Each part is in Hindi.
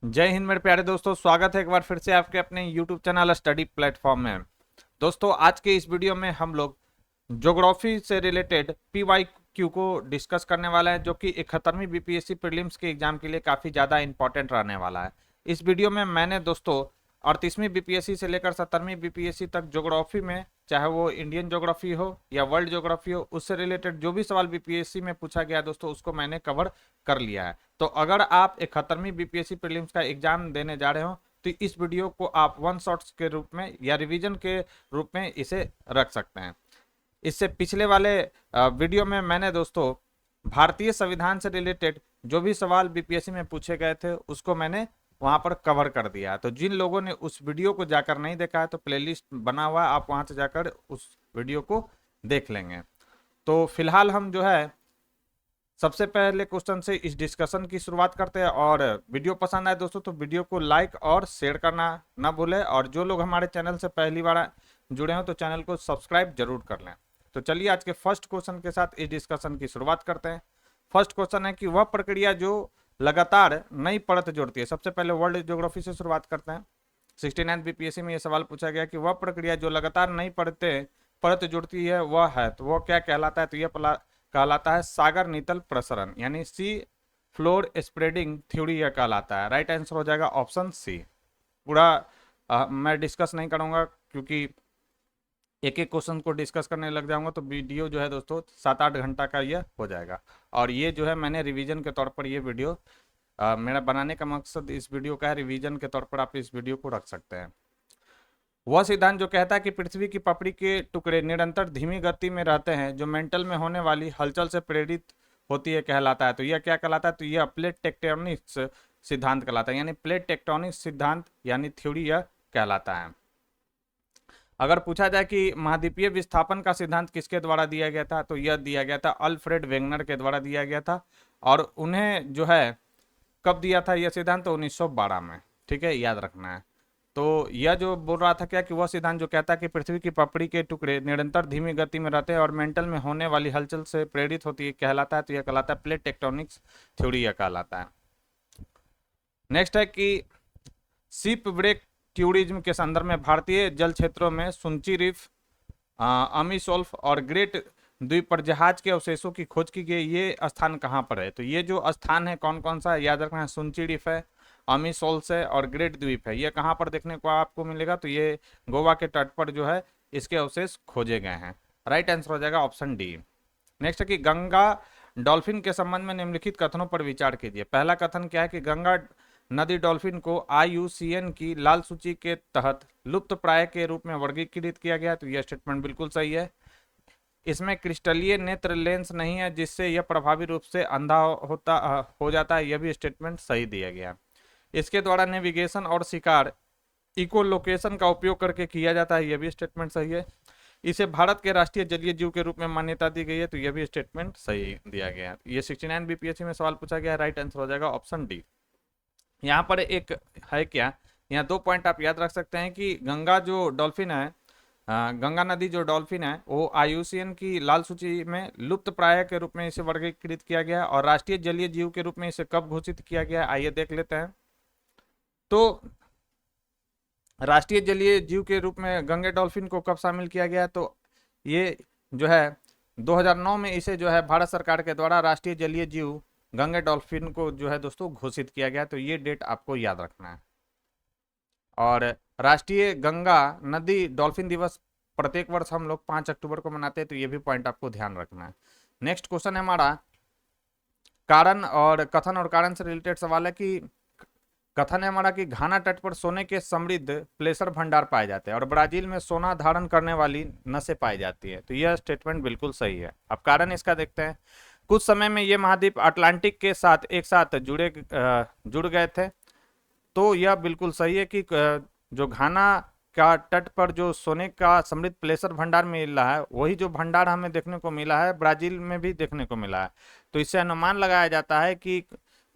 जय हिंद मेरे प्यारे दोस्तों, स्वागत है एक बार फिर से आपके अपने YouTube चैनल स्टडी प्लेटफॉर्म में। दोस्तों, आज के इस वीडियो में हम लोग ज्योग्राफी से रिलेटेड PYQ को डिस्कस करने वाला है, जो कि 71वीं BPSC प्रीलिम्स के एग्जाम के लिए काफ़ी ज़्यादा इंपॉर्टेंट रहने वाला है। इस वीडियो में मैंने दोस्तों 38वीं BPSC से लेकर 70वीं BPSC तक ज्योग्राफी में, चाहे वो इंडियन ज्योग्राफी हो या वर्ल्ड ज्योग्राफी हो, उससे रिलेटेड जो भी सवाल BPSC में पूछा गया दोस्तों, उसको मैंने कवर कर लिया है। तो अगर आप 71वीं BPSC प्रीलिम्स का एग्जाम देने जा रहे हो तो इस वीडियो को आप वन शॉट्स के रूप में या रिवीजन के रूप में इसे रख सकते हैं। इससे पिछले वाले वीडियो में मैंने दोस्तों भारतीय संविधान से रिलेटेड जो भी सवाल BPSC में पूछे गए थे उसको मैंने वहां पर कवर कर दिया है। तो जिन लोगों ने उस वीडियो को जाकर नहीं देखा है तो प्लेलिस्ट बना हुआ है, आप वहां से जाकर उस वीडियो को देख लेंगे। तो फिलहाल हम जो है सबसे पहले क्वेश्चन से इस डिस्कशन की शुरुआत करते हैं। और वीडियो पसंद आए दोस्तों तो वीडियो को लाइक और शेयर करना ना भूलें, और जो लोग हमारे चैनल से पहली बार जुड़े हो तो चैनल को सब्सक्राइब जरूर कर लें। तो चलिए आज के फर्स्ट क्वेश्चन के साथ इस डिस्कशन की शुरुआत करते हैं। फर्स्ट क्वेश्चन है कि वह प्रक्रिया जो लगातार नई परत जोड़ती है। सबसे पहले वर्ल्ड ज्योग्राफी से शुरुआत करते हैं। 69 BPSC में यह सवाल पूछा गया कि वह प्रक्रिया जो लगातार नई परत जोड़ती है वह है, तो वह क्या कहलाता है? तो यह कहलाता है सागर नीतल प्रसरण, यानी सी फ्लोर स्प्रेडिंग थ्योरी यह कहलाता है। राइट आंसर हो जाएगा ऑप्शन सी। पूरा मैं डिस्कस नहीं करूंगा क्योंकि एक एक क्वेश्चन को डिस्कस करने लग जाऊंगा तो वीडियो जो है दोस्तों 7-8 घंटा का यह हो जाएगा। और ये जो है मैंने रिवीजन के तौर पर ये वीडियो मेरा बनाने का मकसद इस वीडियो का है, रिवीजन के तौर पर आप इस वीडियो को रख सकते हैं। वह सिद्धांत जो कहता है कि पृथ्वी की पपड़ी के टुकड़े निरंतर धीमी गति में रहते हैं, जो मेंटल में होने वाली हलचल से प्रेरित होती है, कहलाता है। तो यह क्या कहलाता है? तो यह प्लेट टेक्टोनिक्स सिद्धांत कहलाता है, यानी प्लेट टेक्टोनिक्स सिद्धांत यानी थ्योरी यह कहलाता है। अगर पूछा जाए कि महाद्वीपीय विस्थापन का सिद्धांत किसके द्वारा दिया गया था, तो यह दिया गया था अल्फ्रेड वेगनर के द्वारा दिया गया था। और उन्हें जो है कब दिया था यह सिद्धांत? तो 1912 में। ठीक है, याद रखना है। तो यह जो बोल रहा था क्या कि वह सिद्धांत जो कहता है कि पृथ्वी की पपड़ी के टुकड़े निरंतर धीमी गति में रहते हैं और मेंटल में होने वाली हलचल से प्रेरित होती है, कहलाता है। तो यह कहलाता है प्लेट टेक्टोनिक्स थ्योरी, यह कहलाता है। नेक्स्ट है कि शिप ब्रेक टूरिज्म के संदर्भ में भारतीय जल क्षेत्रों में सुंची रिफ, अमीसोल्फ और ग्रेट द्वीप पर जहाज के अवशेषों की खोज की गई। ये स्थान कहाँ पर है? तो ये जो स्थान है कौन कौन सा है? याद रखना है, सुंची रिफ है, अमीसोल्स है और ग्रेट द्वीप है। ये कहाँ पर देखने को आपको मिलेगा? तो ये गोवा के तट पर जो है इसके अवशेष खोजे गए हैं। राइट आंसर हो जाएगा ऑप्शन डी। नेक्स्ट है कि गंगा डॉल्फिन के संबंध में निम्नलिखित कथनों पर विचार कीजिए। पहला कथन क्या है कि गंगा नदी डॉल्फिन को IUCN की लाल सूची के तहत लुप्त प्राय के रूप में वर्गीकृत किया गया। तो यह स्टेटमेंट बिल्कुल सही है। इसमें क्रिस्टलीय नेत्र लेंस नहीं है जिससे यह प्रभावी रूप से अंधा हो जाता है। यह भी स्टेटमेंट सही दिया गया। इसके द्वारा नेविगेशन और शिकार इको लोकेशन का उपयोग करके किया जाता है। यह भी स्टेटमेंट सही है। इसे भारत के राष्ट्रीय जलीय जीव के रूप में मान्यता दी गई है। तो यह भी स्टेटमेंट सही दिया गया है। ये 69 BPSC में सवाल पूछा गया है। राइट आंसर हो जाएगा ऑप्शन डी। यहाँ पर एक है क्या, यहाँ 2 पॉइंट आप याद रख सकते हैं कि गंगा जो डॉल्फिन है, गंगा नदी जो डॉल्फिन है वो IUCN की लाल सूची में लुप्त प्राय के रूप में इसे वर्गीकृत किया गया है। और राष्ट्रीय जलीय जीव के रूप में इसे कब घोषित किया गया है, आइए देख लेते हैं। तो राष्ट्रीय जलीय जीव के रूप में गंगे डॉल्फिन को कब शामिल किया गया? तो ये जो है 2009 में इसे जो है भारत सरकार के द्वारा राष्ट्रीय जलीय जीव गंगे डॉल्फिन को जो है दोस्तों घोषित किया गया। तो ये डेट आपको याद रखना है। और राष्ट्रीय गंगा नदी डॉल्फिन दिवस प्रत्येक वर्ष हम लोग 5 अक्टूबर को मनाते हैं। तो ये भी पॉइंट आपको ध्यान रखना है। नेक्स्ट क्वेश्चन है हमारा कारण और कथन और कारण से रिलेटेड सवाल है कि कथन है हमारा कि घाना तट पर सोने के समृद्ध प्लेसर भंडार पाए जाते हैं और ब्राजील में सोना धारण करने वाली नसें पाई जाती है। तो यह स्टेटमेंट बिल्कुल सही है। अब कारण इसका देखते हैं। कुछ समय में ये महाद्वीप अटलांटिक के साथ एक साथ जुड़ गए थे। तो यह बिल्कुल सही है कि जो घाना का तट पर जो सोने का समृद्ध प्लेसर भंडार मिल रहा है वही जो भंडार हमें देखने को मिला है ब्राजील में भी देखने को मिला है। तो इससे अनुमान लगाया जाता है कि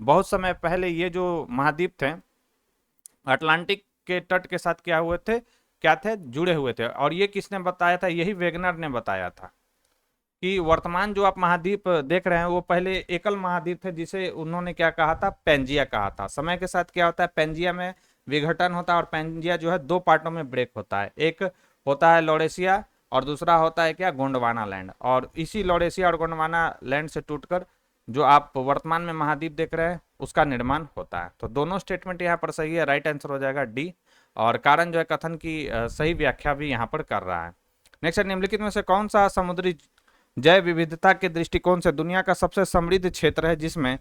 बहुत समय पहले ये जो महाद्वीप थे अटलांटिक के तट के साथ क्या थे, जुड़े हुए थे। और ये किसने बताया था? यही वेगनर ने बताया था। कि वर्तमान जो आप महाद्वीप देख रहे हैं वो पहले एकल महाद्वीप थे, जिसे उन्होंने क्या कहा था, पेंजिया कहा था। समय के साथ क्या होता है, पेंजिया में विघटन होता है और पेंजिया जो है दो पार्टों में ब्रेक होता है। एक होता है लॉरेशिया और दूसरा होता है क्या, गोंडवाना लैंड। और इसी लॉरेशिया और गोंडवाना लैंड से टूटकर जो आप वर्तमान में महाद्वीप देख रहे हैं उसका निर्माण होता है। तो दोनों स्टेटमेंट यहाँ पर सही है, राइट आंसर हो जाएगा डी। और कारण जो है कथन की सही व्याख्या भी यहाँ पर कर रहा है। नेक्स्ट, निम्नलिखित में से कौन सा समुद्री जैव विविधता के दृष्टिकोण से दुनिया का सबसे समृद्ध क्षेत्र है, जिसमें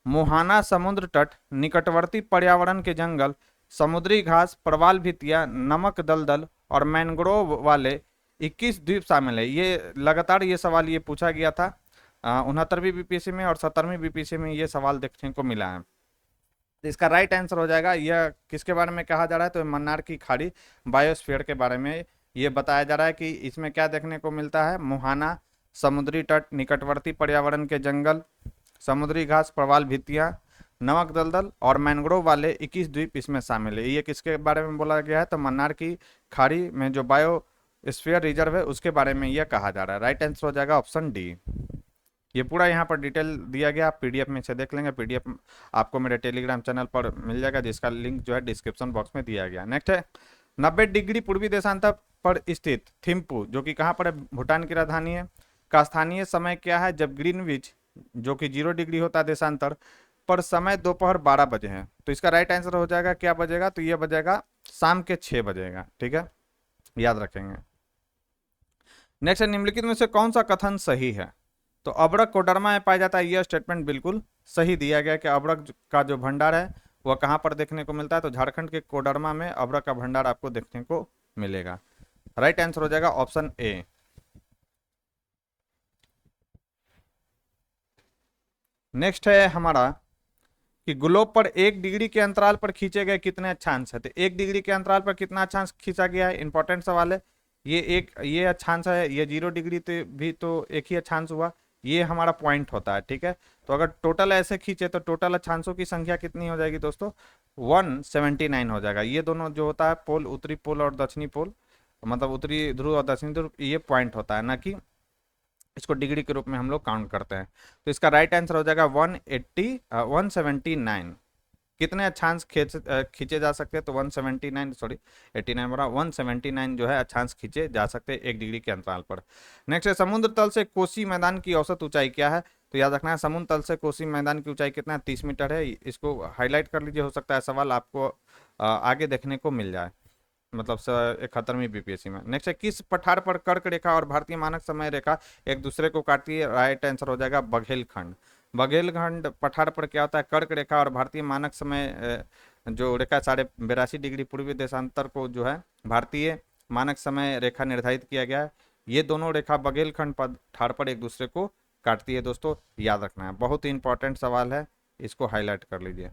मुहाना समुद्र तट, निकटवर्ती पर्यावरण के जंगल, समुद्री घास, प्रवाल भित्तियां, नमक दलदल और मैंग्रोव वाले 21 द्वीप शामिल है। ये लगातार ये सवाल ये पूछा गया था 69वीं बीपीएससी में और 70वीं बीपीएससी में ये सवाल देखने को मिला है। तो इसका राइट आंसर हो जाएगा, यह किसके बारे में कहा जा रहा है, तो मन्नार की खाड़ी बायोस्फीयर के बारे में ये बताया जा रहा है कि इसमें क्या देखने को मिलता है, मुहाना समुद्री तट, निकटवर्ती पर्यावरण के जंगल, समुद्री घास, प्रवाल भित्तियां, नमक दलदल और मैंग्रोव वाले 21 द्वीप इसमें शामिल है। ये किसके बारे में बोला गया है, तो मन्नार की खाड़ी में जो बायोस्फीयर रिजर्व है उसके बारे में यह कहा जा रहा है। राइट आंसर हो जाएगा ऑप्शन डी। ये पूरा यहाँ पर डिटेल दिया गया, आप पीडीएफ में से देख लेंगे। पीडीएफ आपको मेरे टेलीग्राम चैनल पर मिल जाएगा, जिसका लिंक जो है डिस्क्रिप्शन बॉक्स में दिया गया। नेक्स्ट है 90 डिग्री पूर्वी देशांतर पर स्थित थिम्पू, जो कि कहाँ पर है, भूटान की राजधानी है, का स्थानीय समय क्या है जब ग्रीनविच जो कि 0 डिग्री होता है देशांतर पर समय दोपहर 12 बजे है। तो इसका राइट आंसर हो जाएगा क्या बजेगा, तो ये बजेगा शाम के 6 बजेगा। ठीक है, याद रखेंगे। नेक्स्ट, निम्नलिखित में से कौन सा कथन सही है, तो अब्रक कोडरमा में पाया जाता है। यह स्टेटमेंट बिल्कुल सही दिया गया कि अब्रक का जो भंडार है वह कहाँ पर देखने को मिलता है, तो झारखंड के कोडरमा में अब्रक का भंडार आपको देखने को मिलेगा। राइट आंसर हो जाएगा ऑप्शन ए। नेक्स्ट है हमारा कि ग्लोब पर 1 डिग्री के अंतराल पर खींचे गए कितने अक्षांश है, तो 1 डिग्री के अंतराल पर कितना अक्षांश खींचा गया है, इंपॉर्टेंट सवाल है। ये अक्षांश है, ये 0 डिग्री भी तो एक ही अक्षांश हुआ, ये हमारा पॉइंट होता है। ठीक है, तो अगर टोटल ऐसे खींचे तो टोटल अक्षांशों की संख्या कितनी हो जाएगी दोस्तों, 179 हो जाएगा। ये दोनों जो होता है पोल, उत्तरी पोल और दक्षिणी पोल, मतलब उत्तरी ध्रुव और दक्षिणी ध्रुव, ये पॉइंट होता है, ना कि इसको डिग्री के रूप में हम लोग काउंट करते हैं। तो इसका राइट आंसर हो जाएगा 179। कितने अक्षांश खींचे जा सकते हैं, तो 179 सॉरी 89 बड़ा 179 जो है अक्षांश खींचे जा सकते हैं 1 डिग्री के अंतराल पर। नेक्स्ट है समुद्र तल से कोसी मैदान की औसत ऊंचाई क्या है, तो याद रखना है समुद्र तल से कोसी मैदान की ऊंचाई कितना है, 30 मीटर है। इसको हाईलाइट कर लीजिए, हो सकता है सवाल आपको आगे देखने को मिल जाए, मतलब 71वीं बीपीएससी में। नेक्स्ट है किस पठार पर कर्क रेखा और भारतीय मानक समय रेखा एक दूसरे को काटती है, राइट आंसर हो जाएगा बघेलखंड। बघेलखंड पठार पर क्या होता है, कर्क रेखा और भारतीय मानक समय जो रेखा 82.82 डिग्री पूर्वी देशांतर को जो है भारतीय मानक समय रेखा निर्धारित किया गया है। ये दोनों रेखा बघेलखंड पठार पर एक दूसरे को काटती है दोस्तों, याद रखना है, बहुत ही इंपॉर्टेंट सवाल है, इसको हाईलाइट कर लीजिए।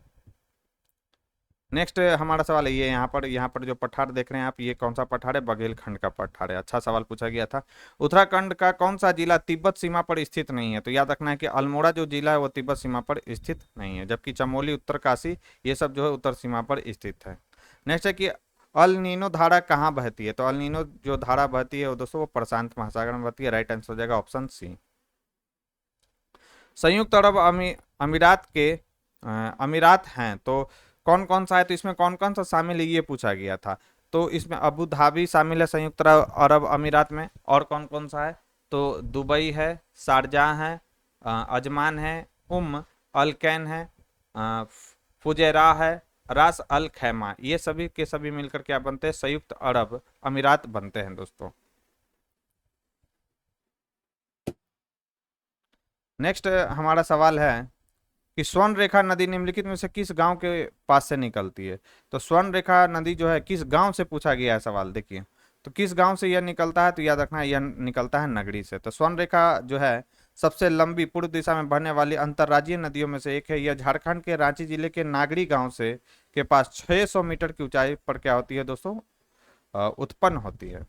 नेक्स्ट हमारा सवाल है ये यहाँ पर जो पठार देख रहे हैं आप, ये कौन सा पठार है, बघेलखंड का पठार है। अच्छा सवाल पूछा गया था। उत्तराखंड का कौन सा जिला तिब्बत सीमा पर स्थित नहीं है, तो याद रखना है कि अल्मोड़ा जो जिला है वो तिब्बत सीमा पर स्थित नहीं है, जबकि चमोली, उत्तरकाशी ये सब जो है उत्तर सीमा पर स्थित है। नेक्स्ट है कि अल नीनो धारा कहाँ बहती है, तो अल नीनो जो धारा बहती है वो दोस्तों वो प्रशांत महासागर में बहती है। राइट आंसर हो जाएगा ऑप्शन सी। संयुक्त अरब अमीरात के अमीरात हैं तो कौन कौन सा है, तो इसमें कौन कौन सा शामिल है ये पूछा गया था। तो इसमें अबू धाबी शामिल है संयुक्त अरब अमीरात में, और कौन कौन सा है, तो दुबई है, शारजाह है, अजमान है, अल कैन है, फुजैरा है, रास अल खैमा, ये सभी के सभी मिलकर क्या बनते हैं, संयुक्त अरब अमीरात बनते हैं दोस्तों। नेक्स्ट हमारा सवाल है कि स्वर्ण रेखा नदी निम्नलिखित में से किस गांव के पास से निकलती है, तो स्वर्ण रेखा नदी जो है किस गांव से पूछा गया है सवाल, देखिए तो किस गांव से यह निकलता है, तो याद रखना है यह निकलता है नगरी से। तो स्वर्ण रेखा जो है सबसे लंबी पूर्व दिशा में बहने वाली अंतर्राज्यीय नदियों में से एक है। यह झारखंड के रांची जिले के नागरी गांव से के पास 600 मीटर की ऊंचाई पर क्या होती है दोस्तों, उत्पन्न होती है।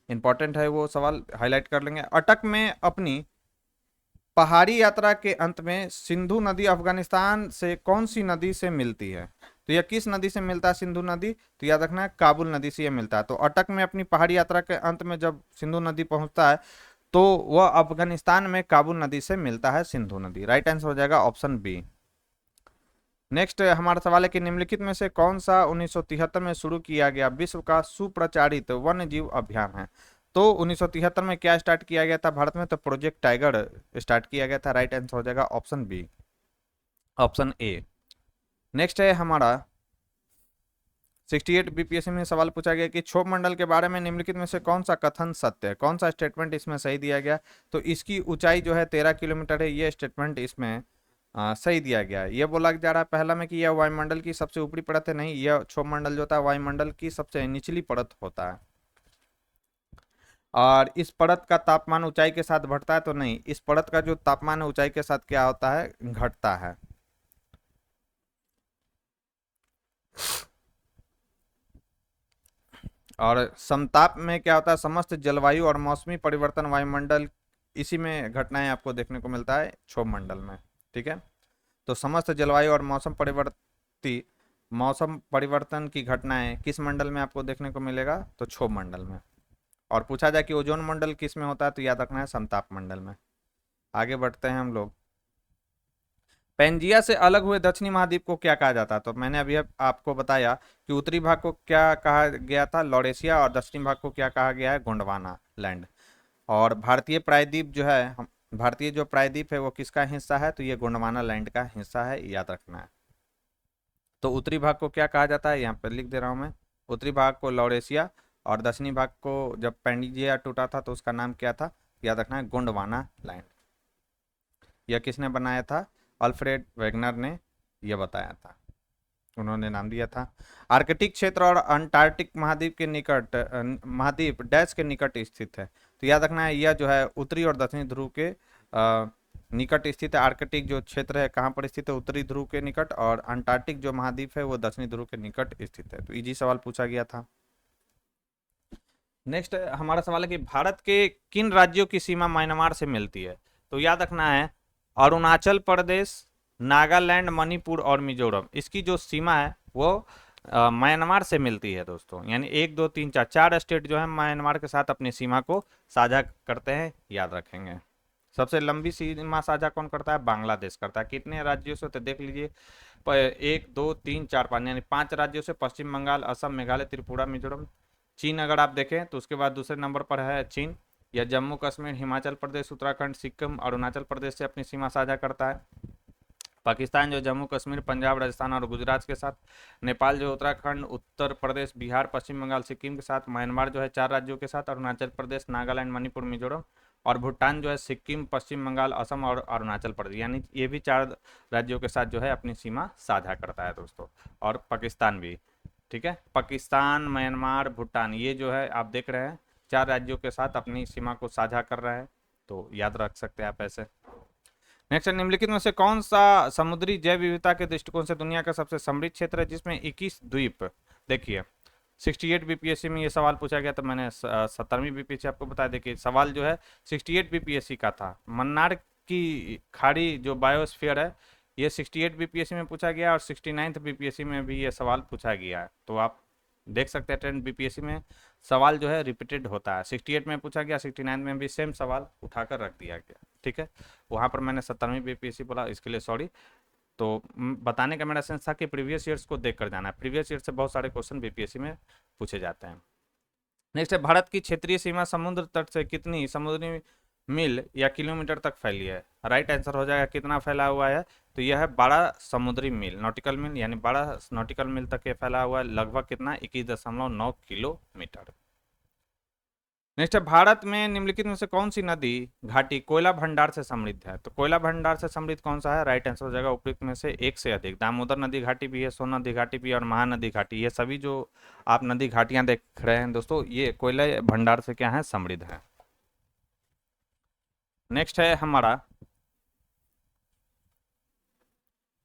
इंपॉर्टेंट है वो सवाल, हाईलाइट कर लेंगे। अटक में अपनी पहाड़ी यात्रा के अंत में सिंधु नदी अफगानिस्तान से कौन सी नदी से मिलती है, तो यह किस नदी से मिलता है सिंधु नदी, तो याद रखना है काबुल नदी से यह मिलता है। तो अटक में अपनी पहाड़ी यात्रा के अंत में जब सिंधु नदी पहुंचता है तो वह अफगानिस्तान में काबुल नदी से मिलता है, सिंधु नदी। राइट आंसर हो जाएगा ऑप्शन बी। नेक्स्ट हमारा सवाल है कि निम्नलिखित में से कौन सा 1973 में शुरू किया गया विश्व का सुप्रचारित वन्य जीव अभियान है। तो 1973 में क्या स्टार्ट किया गया था भारत में, तो प्रोजेक्ट टाइगर स्टार्ट किया गया था। राइट आंसर हो जाएगा option B, option A. Next है हमारा 68 बीपीएससी में सवाल पूछा गया कि क्षोभ मंडल के बारे में निम्नलिखित में से कौन सा कथन सत्य है, कौन सा स्टेटमेंट इसमें सही दिया गया। तो इसकी ऊंचाई जो है 13 किलोमीटर है, ये स्टेटमेंट इसमें सही दिया गया है। ये बोला जा रहा है पहला में कि यह वायुमंडल की सबसे ऊपरी परत है, नहीं, यह क्षोभ मंडल जो होता है वायुमंडल की सबसे निचली परत होता है। और इस परत का तापमान ऊंचाई के साथ बढ़ता है, तो नहीं, इस परत का जो तापमान है ऊंचाई के साथ क्या होता है, घटता है। और समताप में क्या होता है, समस्त जलवायु और मौसमी परिवर्तन वायुमंडल, इसी में घटनाएं आपको देखने को मिलता है क्षोभ मंडल में। ठीक है, तो समस्त जलवायु और मौसम परिवर्तन की घटनाएं किस मंडल में आपको देखने को मिलेगा, तो क्षोभ मंडल में। और पूछा जाए कि ओजोन मंडल किस में होता है, तो याद रखना है समताप मंडल में। आगे बढ़ते हैं हम लोग। पेंजिया से अलग हुए दक्षिणी महाद्वीप को क्या कहा जाता है। तो मैंने अभी आपको बताया कि उत्तरी भाग को क्या कहा गया था, लॉरेशिया, और दक्षिणी भाग को क्या कहा गया है, गोंडवाना लैंड। और भारतीय प्रायद्वीप जो है, भारतीय जो प्रायद्वीप है वो किसका हिस्सा है, तो ये गोंडवाना लैंड का हिस्सा है, याद रखना है। तो उत्तरी भाग को क्या कहा जाता है, यहाँ पर लिख दे रहा हूँ मैं। उत्तरी भाग को लॉरेशिया, और दक्षिणी भाग को जब पेंजिया टूटा था तो उसका नाम क्या था, याद रखना है गोंडवाना लैंड। यह किसने बनाया था, अल्फ्रेड वेगनर ने यह बताया था, उन्होंने नाम दिया था। आर्कटिक क्षेत्र और अंटार्कटिक महाद्वीप के निकट, महाद्वीप डैश के निकट स्थित है। तो याद रखना है यह जो है उत्तरी और दक्षिणी ध्रुव के निकट स्थित है। आर्कटिक जो क्षेत्र है कहाँ पर स्थित है, उत्तरी ध्रुव के निकट, और अंटार्कटिक जो महाद्वीप है वो दक्षिणी ध्रुव के निकट स्थित है। तो इजी सवाल पूछा गया था। नेक्स्ट हमारा सवाल है कि भारत के किन राज्यों की सीमा म्यांमार से मिलती है। तो याद रखना है अरुणाचल प्रदेश, नागालैंड, मणिपुर और मिजोरम, इसकी जो सीमा है वो म्यांमार से मिलती है दोस्तों। यानी 1 2 3 4 चार स्टेट जो है म्यांमार के साथ अपनी सीमा को साझा करते हैं, याद रखेंगे। सबसे लंबी सीमा साझा कौन करता है, बांग्लादेश करता है। कितने राज्यों से, तो देख लीजिए 1 2 3 4 5, यानी 5 राज्यों से, पश्चिम बंगाल, असम, मेघालय, त्रिपुरा, मिजोरम। चीन अगर आप देखें तो उसके बाद दूसरे नंबर पर है चीन। यह जम्मू कश्मीर, हिमाचल प्रदेश, उत्तराखंड, सिक्किम, अरुणाचल प्रदेश से अपनी सीमा साझा करता है। पाकिस्तान जो जम्मू कश्मीर, पंजाब, राजस्थान और गुजरात के साथ। नेपाल जो उत्तराखंड, उत्तर प्रदेश, बिहार, पश्चिम बंगाल, सिक्किम के साथ। म्यांमार जो है 4 राज्यों के साथ, अरुणाचल प्रदेश, नागालैंड, मणिपुर, मिजोरम। और भूटान जो है सिक्किम, पश्चिम बंगाल, असम और अरुणाचल प्रदेश, यानी ये भी 4 राज्यों के साथ जो है अपनी सीमा साझा करता है दोस्तों। और पाकिस्तान भी, ठीक है, पाकिस्तान, म्यांमार, भूटान, ये जो है आप देख रहे हैं 4 राज्यों के साथ अपनी सीमा को साझा कर रहे हैं, तो याद रख सकते हैं आप ऐसे। नेक्स्ट, निम्नलिखित में से कौन सा समुद्री जैव विविधता के दृष्टिकोण से दुनिया का सबसे समृद्ध क्षेत्र है जिसमें 21 द्वीप। देखिए 68 बीपीएससी में ये सवाल पूछा गया, तो मैंने 17वीं बीपीएससी आपको बता। देखिए सवाल जो है 68 बीपीएससी का था, मन्नार की खाड़ी जो बायोस्फीयर है, ये 68 बीपीएससी में पूछा गया, और 69th बीपीएससी में भी ये सवाल पूछा गया है। तो आप देख सकते हैं 10 बीपीएससी में सवाल जो है रिपीटेड होता है। 68 में पूछा गया, 69 में भी सेम सवाल उठाकर रख दिया गया, ठीक है। वहाँ पर मैंने 17वीं बीपीएससी बोला, इसके लिए सॉरी। तो बताने का मेरा सेंस था कि प्रीवियस ईयर्स को देख कर जाना है, प्रीवियस ईयर से बहुत सारे क्वेश्चन बीपीएससी में पूछे जाते हैं। नेक्स्ट है, भारत की क्षेत्रीय सीमा समुद्र तट से कितनी समुद्री मील या किलोमीटर तक फैली है। राइट आंसर हो जाएगा कितना फैला हुआ है, तो यह है 12 समुद्री मील, नॉटिकल मील, यानी 12 नॉटिकल मील तक ये फैला हुआ है, लगभग कितना 21.9 किलोमीटर। नेक्स्ट है, भारत में निम्नलिखित में से कौन सी नदी घाटी कोयला भंडार से समृद्ध है। तो कोयला भंडार से समृद्ध कौन सा है, राइट आंसर हो जाएगा उपयुक्त में से एक से अधिक। दामोदर नदी घाटी भी है, सोन नदी घाटी भी है, और महानदी घाटी, ये सभी जो आप नदी घाटियां देख रहे हैं दोस्तों, ये कोयला भंडार से क्या है, समृद्ध है। नेक्स्ट है हमारा,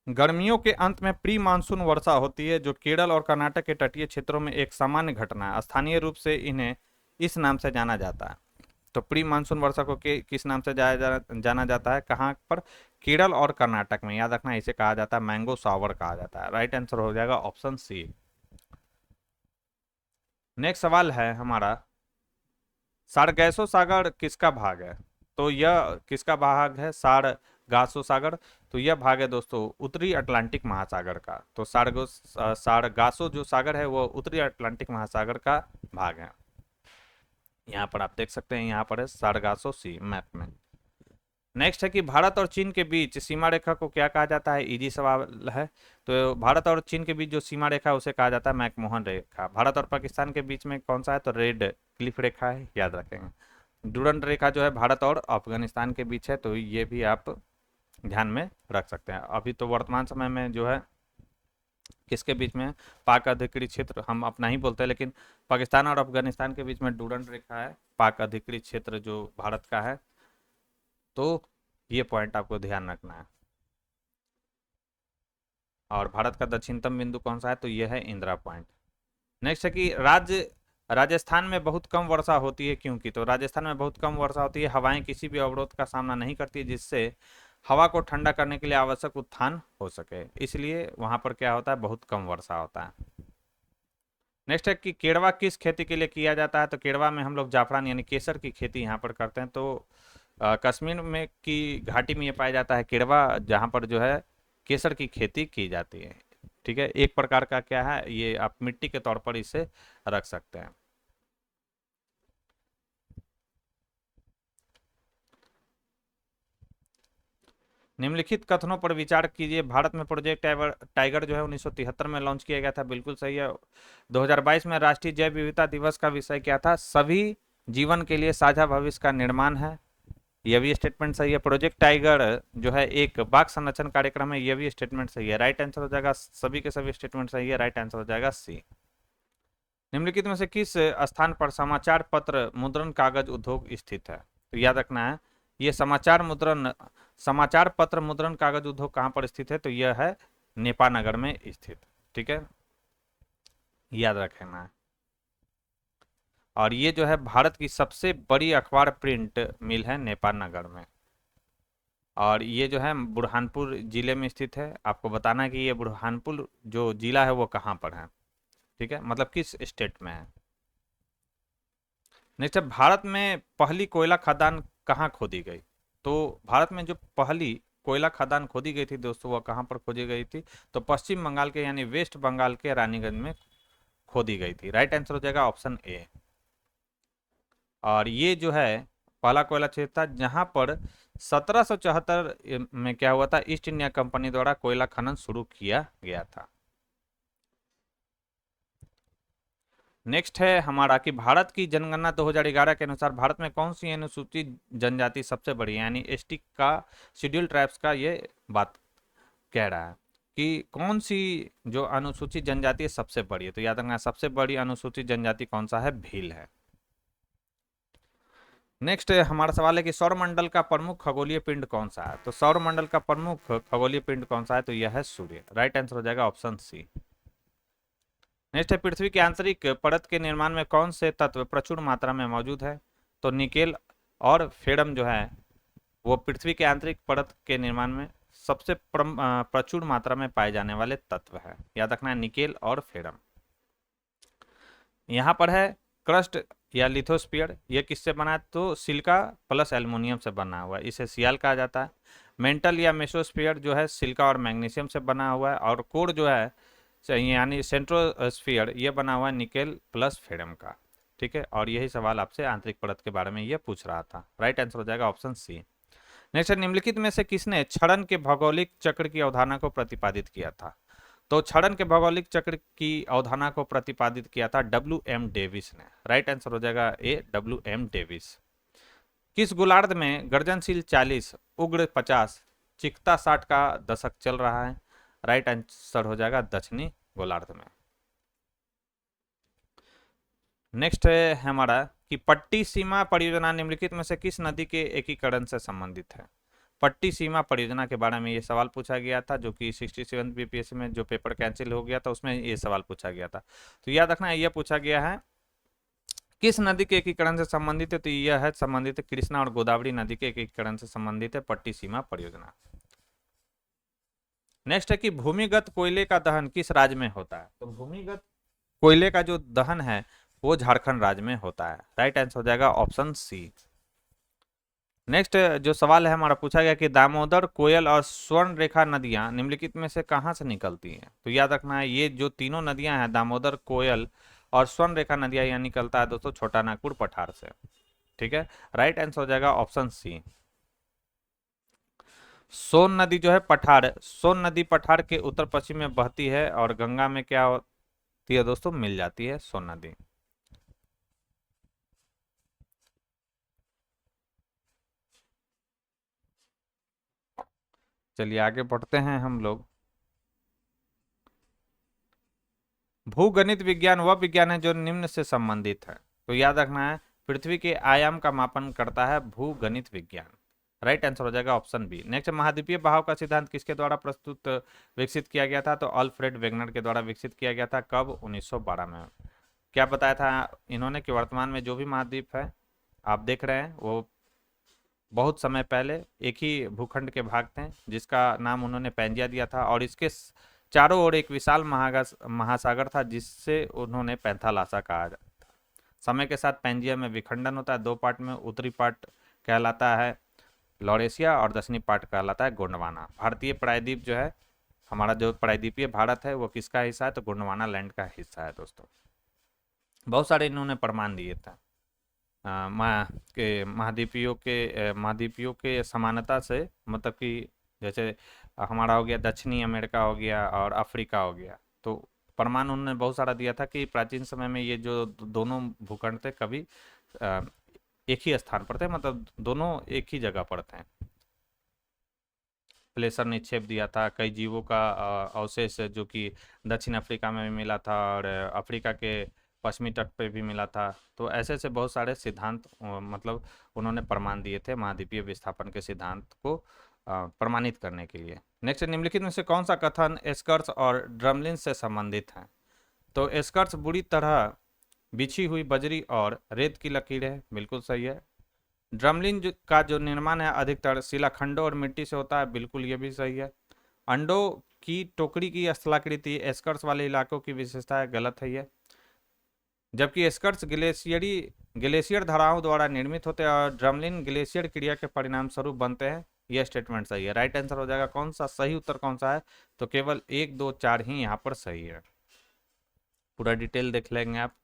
गर्मियों के अंत में प्री मानसून वर्षा होती है जो केरल और कर्नाटक के तटीय क्षेत्रों में एक सामान्य घटना है। स्थानीय रूप से इन्हें इस नाम से जाना जाता है। तो प्री मानसून वर्षा को किस नाम से जाना जाता है, कहाँ पर, केरल और कर्नाटक में। याद रखना इसे कहा जाता है मैंगो शावर कहा जाता है। राइट आंसर हो जाएगा ऑप्शन सी। नेक्स्ट सवाल है हमारा सारगैसो सागर किसका भाग है? तो यह किसका भाग है? सारगासो सागर। तो यह भाग है दोस्तों उत्तरी अटलांटिक महासागर का। तो सारगासो जो सागर है वो उत्तरी अटलांटिक महासागर का भाग है। यहाँ पर आप देख सकते हैं, यहाँ पर है सारगासो सी मैप में। नेक्स्ट है कि भारत और चीन के बीच सीमा रेखा को क्या कहा जाता है? इजी सवाल है। तो भारत और चीन के बीच जो सीमा रेखा है उसे कहा जाता है मैकमोहन रेखा। भारत और पाकिस्तान के बीच में कौन सा है? तो रेड क्लिफ रेखा है, याद रखेंगे। डूरंड रेखा जो है भारत और अफगानिस्तान के बीच है, तो ये भी आप ध्यान में रख सकते हैं। अभी तो वर्तमान समय में जो है किसके बीच में? पाक अधिकृत क्षेत्र, हम अपना ही बोलते हैं, लेकिन पाकिस्तान और अफगानिस्तान के बीच में डूरंड रेखा है, पाक अधिकृत क्षेत्र जो भारत का है। तो ये पॉइंट आपको ध्यान रखना है। और भारत का दक्षिणतम बिंदु कौन सा है? तो यह है इंदिरा पॉइंट। नेक्स्ट है कि राजस्थान में बहुत कम वर्षा होती है, क्योंकि तो राजस्थान में बहुत कम वर्षा होती है, हवाएं किसी भी अवरोध का सामना नहीं करती है, जिससे हवा को ठंडा करने के लिए आवश्यक उत्थान हो सके, इसलिए वहां पर क्या होता है? बहुत कम वर्षा होता है। नेक्स्ट है कि केरवा किस खेती के लिए किया जाता है? तो केरवा में हम लोग जाफरान यानी केसर की खेती यहाँ पर करते हैं। तो कश्मीर में की घाटी में ये पाया जाता है केरवा, जहाँ पर जो है केसर की खेती की जाती है। ठीक है, एक प्रकार का क्या है, ये आप मिट्टी के तौर पर इसे रख सकते हैं। निम्नलिखित कथनों पर विचार कीजिए। भारत में प्रोजेक्ट टाइगर जो है 1973 में लॉन्च किया गया था, बिल्कुल सही है। 2022 में राष्ट्रीय जैव विविधता दिवस का विषय क्या था? सभी जीवन के लिए साझा भविष्य का निर्माण है, यह भी स्टेटमेंट सही है। प्रोजेक्ट टाइगर जो है एक बाघ संरक्षण कार्यक्रम है, यह भी स्टेटमेंट सही है। राइट आंसर हो जाएगा, सभी के सभी स्टेटमेंट सही है, राइट आंसर हो जाएगा सी। निम्नलिखित में से किस स्थान पर समाचार पत्र मुद्रण कागज उद्योग स्थित है? तो याद रखना है, ये समाचार पत्र मुद्रण कागज उद्योग कहाँ पर स्थित है? तो यह है नेपानगर में स्थित। ठीक है, याद रखना है। और ये जो है भारत की सबसे बड़ी अखबार प्रिंट मिल है नेपाल नगर में। और ये जो है बुरहानपुर जिले में स्थित है। आपको बताना है कि ये बुरहानपुर जो जिला है वो कहाँ पर है, ठीक है, मतलब किस स्टेट में है। नेक्स्ट है, भारत में पहली कोयला खदान कहाँ खोदी गई? तो भारत में जो पहली कोयला खदान खोदी गई थी दोस्तों, वह कहाँ पर खोदी गई थी? तो पश्चिम बंगाल के यानी वेस्ट बंगाल के रानीगंज में खोदी गई थी। राइट आंसर हो जाएगा ऑप्शन ए। और ये जो है पहला कोयला क्षेत्र था जहां पर 1774 में क्या हुआ था? ईस्ट इंडिया कंपनी द्वारा कोयला खनन शुरू किया गया था। नेक्स्ट है हमारा कि भारत की जनगणना 2011 के अनुसार भारत में कौन सी अनुसूचित जनजाति सबसे बड़ी है? यानी एसटी का, शेड्यूल ट्राइब्स का ये बात कह रहा है कि कौन सी जो अनुसूचित जनजाति है सबसे बड़ी है। तो याद रखना सबसे बड़ी अनुसूचित जनजाति कौन सा है? भील है। नेक्स्ट हमारा सवाल है कि सौरमंडल का प्रमुख खगोलीय पिंड कौन सा है? तो सौरमंडल का प्रमुख खगोलीय पिंड कौन सा है? तो यह है सूर्य। राइट आंसर हो जाएगा ऑप्शन सी। नेक्स्ट है, पृथ्वी की आंतरिक परत के निर्माण में कौन से तत्व प्रचुर मात्रा में मौजूद है? तो निकेल और फेरम जो है वो पृथ्वी के आंतरिक परत के निर्माण में सबसे प्रचुर मात्रा में पाए जाने वाले तत्व है। याद रखना है निकेल और फेरम। यहाँ पर है क्रस्ट या लिथोस्फीयर, ये किससे बना है? तो सिलिका प्लस एल्युमिनियम से बना हुआ है, इसे सियाल कहा जाता है। मेंटल या मेसोस्फीयर जो है सिलिका और मैग्नीशियम से बना हुआ है। और कोर जो है यानी सेंट्रोस्फीयर, ये बना हुआ है निकेल प्लस फेरम का। ठीक है, और यही सवाल आपसे आंतरिक परत के बारे में ये पूछ रहा था। राइट आंसर हो जाएगा ऑप्शन सी। नेक्स्ट, निम्नलिखित में से किसने क्षरण के भौगोलिक चक्र की अवधारणा को प्रतिपादित किया था? तो क्षरण के भौगोलिक चक्र की अवधारणा को प्रतिपादित किया था W.M. डेविस ने। राइट आंसर हो जाएगा ए, W.M. डेविस। किस गोलार्ध में गर्जनशील 40, उग्र 50, चिकता 60 का दशक चल रहा है? राइट आंसर हो जाएगा दक्षिणी गोलार्ध में। नेक्स्ट है हमारा कि पट्टी सीमा परियोजना निम्नलिखित में से किस नदी के एकीकरण से संबंधित है? पट्टी सीमा परियोजना के बारे में ये सवाल पूछा गया था, जो कि 67 बीपीएससी में जो पेपर कैंसिल हो गया था उसमें ये सवाल पूछा गया था। तो याद रखना है, यह पूछा गया है किस नदी के एकीकरण से संबंधित है? तो यह है संबंधित कृष्णा और गोदावरी नदी के एकीकरण से संबंधित है पट्टी सीमा परियोजना। नेक्स्ट है कि भूमिगत कोयले का दहन किस राज्य में होता है? तो भूमिगत कोयले का जो दहन है वो झारखंड राज्य में होता है। राइट आंसर हो जाएगा ऑप्शन सी। नेक्स्ट जो सवाल है हमारा, पूछा गया कि दामोदर, कोयल और स्वर्ण रेखा नदियां निम्नलिखित में से कहां से निकलती हैं। तो याद रखना है ये जो तीनों नदियां हैं, दामोदर, कोयल और स्वर्ण रेखा नदियां, यह निकलता है दोस्तों छोटा नागपुर पठार से। ठीक है, राइट आंसर हो जाएगा ऑप्शन सी। सोन नदी जो है पठार, सोन नदी पठार के उत्तर पश्चिम में बहती है और गंगा में क्या होती है दोस्तों, मिल जाती है सोन नदी। चलिए आगे बढ़ते हैं हम लोग। भूगणित विज्ञान वह विज्ञान है जो निम्न से संबंधित है। तो याद रखना है, पृथ्वी के आयाम का मापन करता है भूगणित विज्ञान। राइट आंसर हो जाएगा ऑप्शन बी। नेक्स्ट, महाद्वीपीय बहाव का सिद्धांत किसके द्वारा प्रस्तुत विकसित किया गया था। तो अल्फ्रेड वेगनर के द्वारा विकसित किया गया था। कब, 1912 में। क्या बताया था इन्होंने कि वर्तमान में जो भी महाद्वीप है आप देख रहे हैं वो बहुत समय पहले एक ही भूखंड के भाग थे, जिसका नाम उन्होंने पैंजिया दिया था, और इसके चारों ओर एक विशाल महासागर था जिससे उन्होंने पैंथालासा कहा था। समय के साथ पैंजिया में विखंडन होता है दो पार्ट में, उत्तरी पार्ट कहलाता है लॉरेशिया और दक्षिणी पार्ट कहलाता है गोंडवाना। भारतीय प्रायद्वीप जो है, हमारा जो प्रायद्वीपीय भारत है वो किसका हिस्सा है, तो गोंडवाना लैंड का हिस्सा है दोस्तों। बहुत सारे इन्होंने प्रमाण दिए थे महाद्वीपियों के समानता से, मतलब कि जैसे हमारा हो गया दक्षिणी अमेरिका हो गया और अफ्रीका हो गया, तो प्रमाण उन्होंने बहुत सारा दिया था कि प्राचीन समय में ये जो दोनों भूखंड थे कभी एक ही स्थान पर थे, मतलब दोनों एक ही जगह पर थे। प्लेसर निक्षेप दिया था, कई जीवों का अवशेष जो कि दक्षिण अफ्रीका में भी मिला था और अफ्रीका के पश्चिमी तट पे भी मिला था। तो ऐसे ऐसे बहुत सारे सिद्धांत मतलब उन्होंने प्रमाण दिए थे महाद्वीपीय विस्थापन के सिद्धांत को प्रमाणित करने के लिए। नेक्स्ट, निम्नलिखित में से कौन सा कथन एस्कर्स और ड्रमलिन से संबंधित है। तो एस्कर्स बुरी तरह बिछी हुई बजरी और रेत की लकीरें, बिल्कुल सही है। ड्रमलिन का जो निर्माण है अधिकतर शिलाखंडों और मिट्टी से होता है, बिल्कुल ये भी सही है। अंडों की टोकरी की स्थलाकृति एस्कर्स वाले इलाकों की विशेषता है, गलत है ये। जबकि एस्कर्स ग्लेशियर धाराओं द्वारा निर्मित होते हैं और ड्रमलिन ग्लेशियर क्रिया के परिणाम स्वरूप बनते हैं, यह स्टेटमेंट सही है। राइट आंसर हो जाएगा कौन सा, सही उत्तर कौन सा है, तो केवल 1, 2, 4 ही यहाँ पर सही है। पूरा डिटेल देख लेंगे आप।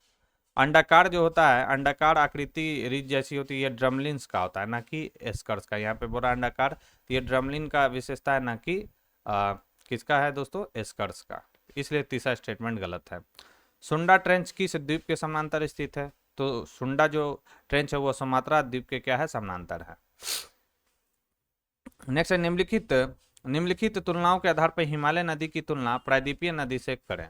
अंडाकार जो होता है, अंडाकार आकृति रिज जैसी होती है, ड्रमलिन्स का होता है ना कि एस्कर्स का। यहाँ पे बोला अंडाकार, तो ये ड्रमलिन का विशेषता है ना कि किसका है दोस्तों, एस्कर्स का। इसलिए तीसरा स्टेटमेंट गलत है। सुंडा ट्रेंच किस द्वीप के समानांतर स्थित है। तो सुंडा जो ट्रेंच है वो सुमात्रा द्वीप के क्या है, समानांतर है। नेक्स्ट है, निम्नलिखित तुलनाओं के आधार पर हिमालय नदी की तुलना प्रायद्वीपीय नदी से करें।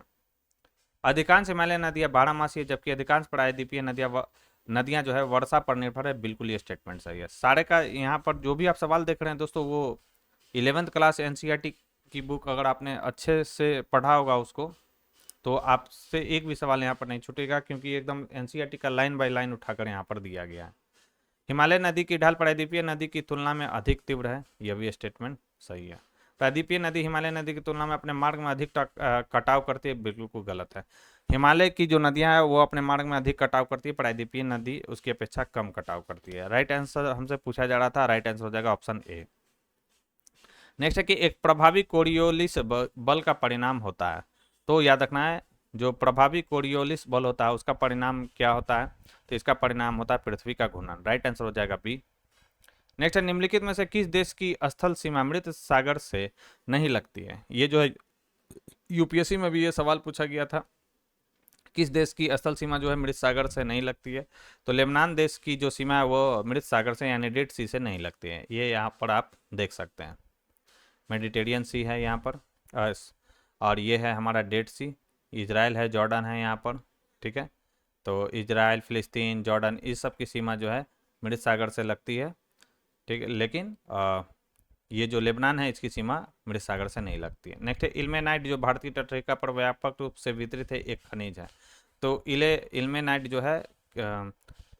अधिकांश हिमालय नदियां बारहमासी है, जबकि अधिकांश प्रायद्वीपीय नदियां जो है वर्षा पर निर्भर है, बिल्कुल ये स्टेटमेंट सही है। सारे का यहाँ पर जो भी आप सवाल देख रहे हैं दोस्तों, वो 11th क्लास एनसीईआरटी की बुक अगर आपने अच्छे से पढ़ा होगा उसको, तो आपसे एक भी सवाल यहाँ पर नहीं छूटेगा, क्योंकि एकदम एनसीईआरटी का लाइन बाय लाइन उठाकर यहाँ पर दिया गया है। हिमालय नदी की ढाल प्रायद्वीपीय नदी की तुलना में अधिक तीव्र है, यह भी स्टेटमेंट सही है। प्रायद्वीपीय नदी हिमालय नदी की तुलना में अपने मार्ग में अधिक कटाव करती है, बिल्कुल गलत है। हिमालय की जो नदियां हैं वो अपने मार्ग में अधिक कटाव करती है, प्रायद्वीपीय नदी उसकी अपेक्षा कम कटाव करती है। राइट आंसर हमसे पूछा जा रहा था, राइट आंसर हो जाएगा ऑप्शन ए। नेक्स्ट है कि एक प्रभावी कोरियोलिस बल का परिणाम होता है। तो याद रखना है, जो प्रभावी कोरियोलिस बल होता है उसका परिणाम क्या होता है, तो इसका परिणाम होता है पृथ्वी का घूर्णन। राइट आंसर हो जाएगा बी। नेक्स्ट है, निम्नलिखित में से किस देश की स्थल सीमा मृत सागर से नहीं लगती है। ये जो है यूपीएससी में भी ये सवाल पूछा गया था, किस देश की स्थल सीमा जो है मृत सागर से नहीं लगती है। तो लेबनान देश की जो सीमा है वो मृत सागर से यानी डेड सी से नहीं लगती है, ये यहाँ पर आप देख सकते हैं। मेडिटेरियन सी है यहाँ पर, और ये है हमारा डेड सी। इजराइल है, जॉर्डन है यहाँ पर, ठीक है। तो इजराइल, फिलिस्तीन, जॉर्डन, इस सब की सीमा जो है मृत सागर से लगती है, ठीक है। लेकिन ये जो लेबनान है इसकी सीमा मृत सागर से नहीं लगती है। नेक्स्ट है, इल्मेनाइट जो भारतीय तटरेखा पर व्यापक रूप से वितरित है एक खनिज है। तो इल्मेनाइट जो है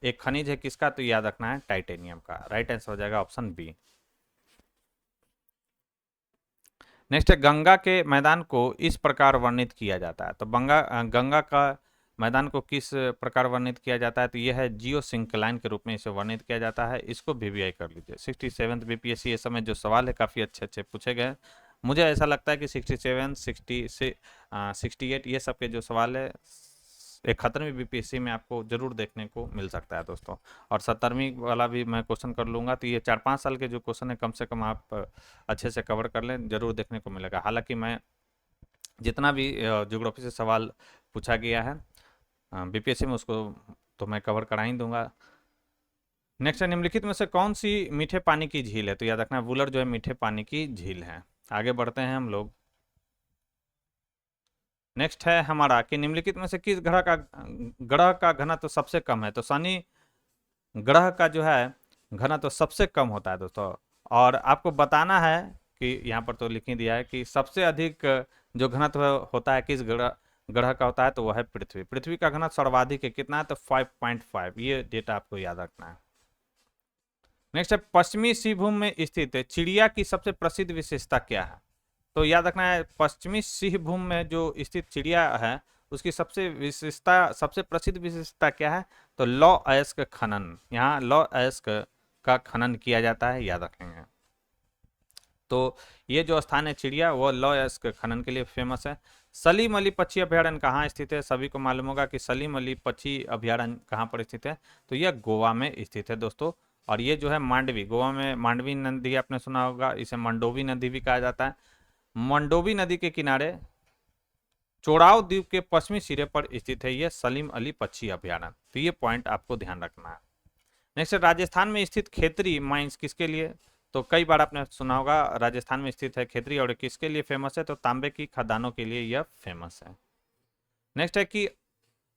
एक खनिज है किसका, तो याद रखना है टाइटेनियम का। राइट आंसर हो जाएगा ऑप्शन बी। नेक्स्ट है, गंगा के मैदान को इस प्रकार वर्णित किया जाता है। तो गंगा का मैदान को किस प्रकार वर्णित किया जाता है, तो यह है जियो सिंक्लाइन के रूप में इसे वर्णित किया जाता है। इसको वीवीआई कर लीजिए। 67 बीपीएससी, ये समय जो सवाल है काफ़ी अच्छे अच्छे पूछे गए। मुझे ऐसा लगता है कि 67, 60 से 68 ये सब के जो सवाल है 71वीं बीपीएससी में आपको जरूर देखने को मिल सकता है दोस्तों। और 70वीं वाला भी मैं क्वेश्चन कर लूँगा, तो ये 4-5 साल के जो क्वेश्चन है कम से कम आप अच्छे से कवर कर लें, जरूर देखने को मिलेगा। हालांकि मैं जितना भी ज्योग्राफी से सवाल पूछा गया है बीपीएससी में उसको तो मैं कवर करा ही दूंगा। नेक्स्ट है, निम्नलिखित में से कौन सी मीठे पानी की झील है, तो याद रखना वुलर जो है मीठे पानी की झील है। आगे बढ़ते हैं हम लोग। नेक्स्ट है हमारा कि निम्नलिखित में से किस ग्रह का घनत्व सबसे कम है, तो शनि ग्रह का जो है घनत्व सबसे कम होता है दोस्तों। और आपको बताना है कि यहाँ पर तो लिख ही दिया है कि सबसे अधिक जो घनत्व होता है किस ग्रह का होता है, तो वह है पृथ्वी। पृथ्वी का घनत्व सर्वाधिक है, कितना है, तो 5.5। ये डेटा आपको याद रखना है। नेक्स्ट है, पश्चिमी सिंहभूम में स्थित चिड़िया की सबसे प्रसिद्ध विशेषता क्या है, तो याद रखना है पश्चिमी सिंहभूम में जो स्थित चिड़िया है उसकी सबसे प्रसिद्ध विशेषता क्या है, तो लौ अयस्क खनन। यहाँ लौ अयस्क का खनन किया जाता है, याद रखेंगे। तो ये जो स्थान है चिड़िया वो लौ अयस्क खनन के लिए फेमस है। सलीम अली पक्षी अभ्यारण्य कहाँ स्थित है, सभी को मालूम होगा कि सलीम अली पक्षी अभ्यारण्य कहाँ पर स्थित है, तो यह गोवा में स्थित है दोस्तों। और ये जो है मांडवी, गोवा में मांडवी नदी आपने सुना होगा, इसे मंडोवी नदी भी कहा जाता है। मंडोवी नदी के किनारे चोड़ाव द्वीप के पश्चिमी सिरे पर स्थित है यह सलीम अली पक्षी अभ्यारण्य, तो ये पॉइंट आपको ध्यान रखना है। नेक्स्ट, राजस्थान में स्थित खेतरी माइंस किसके लिए, तो कई बार आपने सुना होगा राजस्थान में स्थित है खेतरी, और किसके लिए फेमस है, तो तांबे की खदानों के लिए यह फेमस है। नेक्स्ट है कि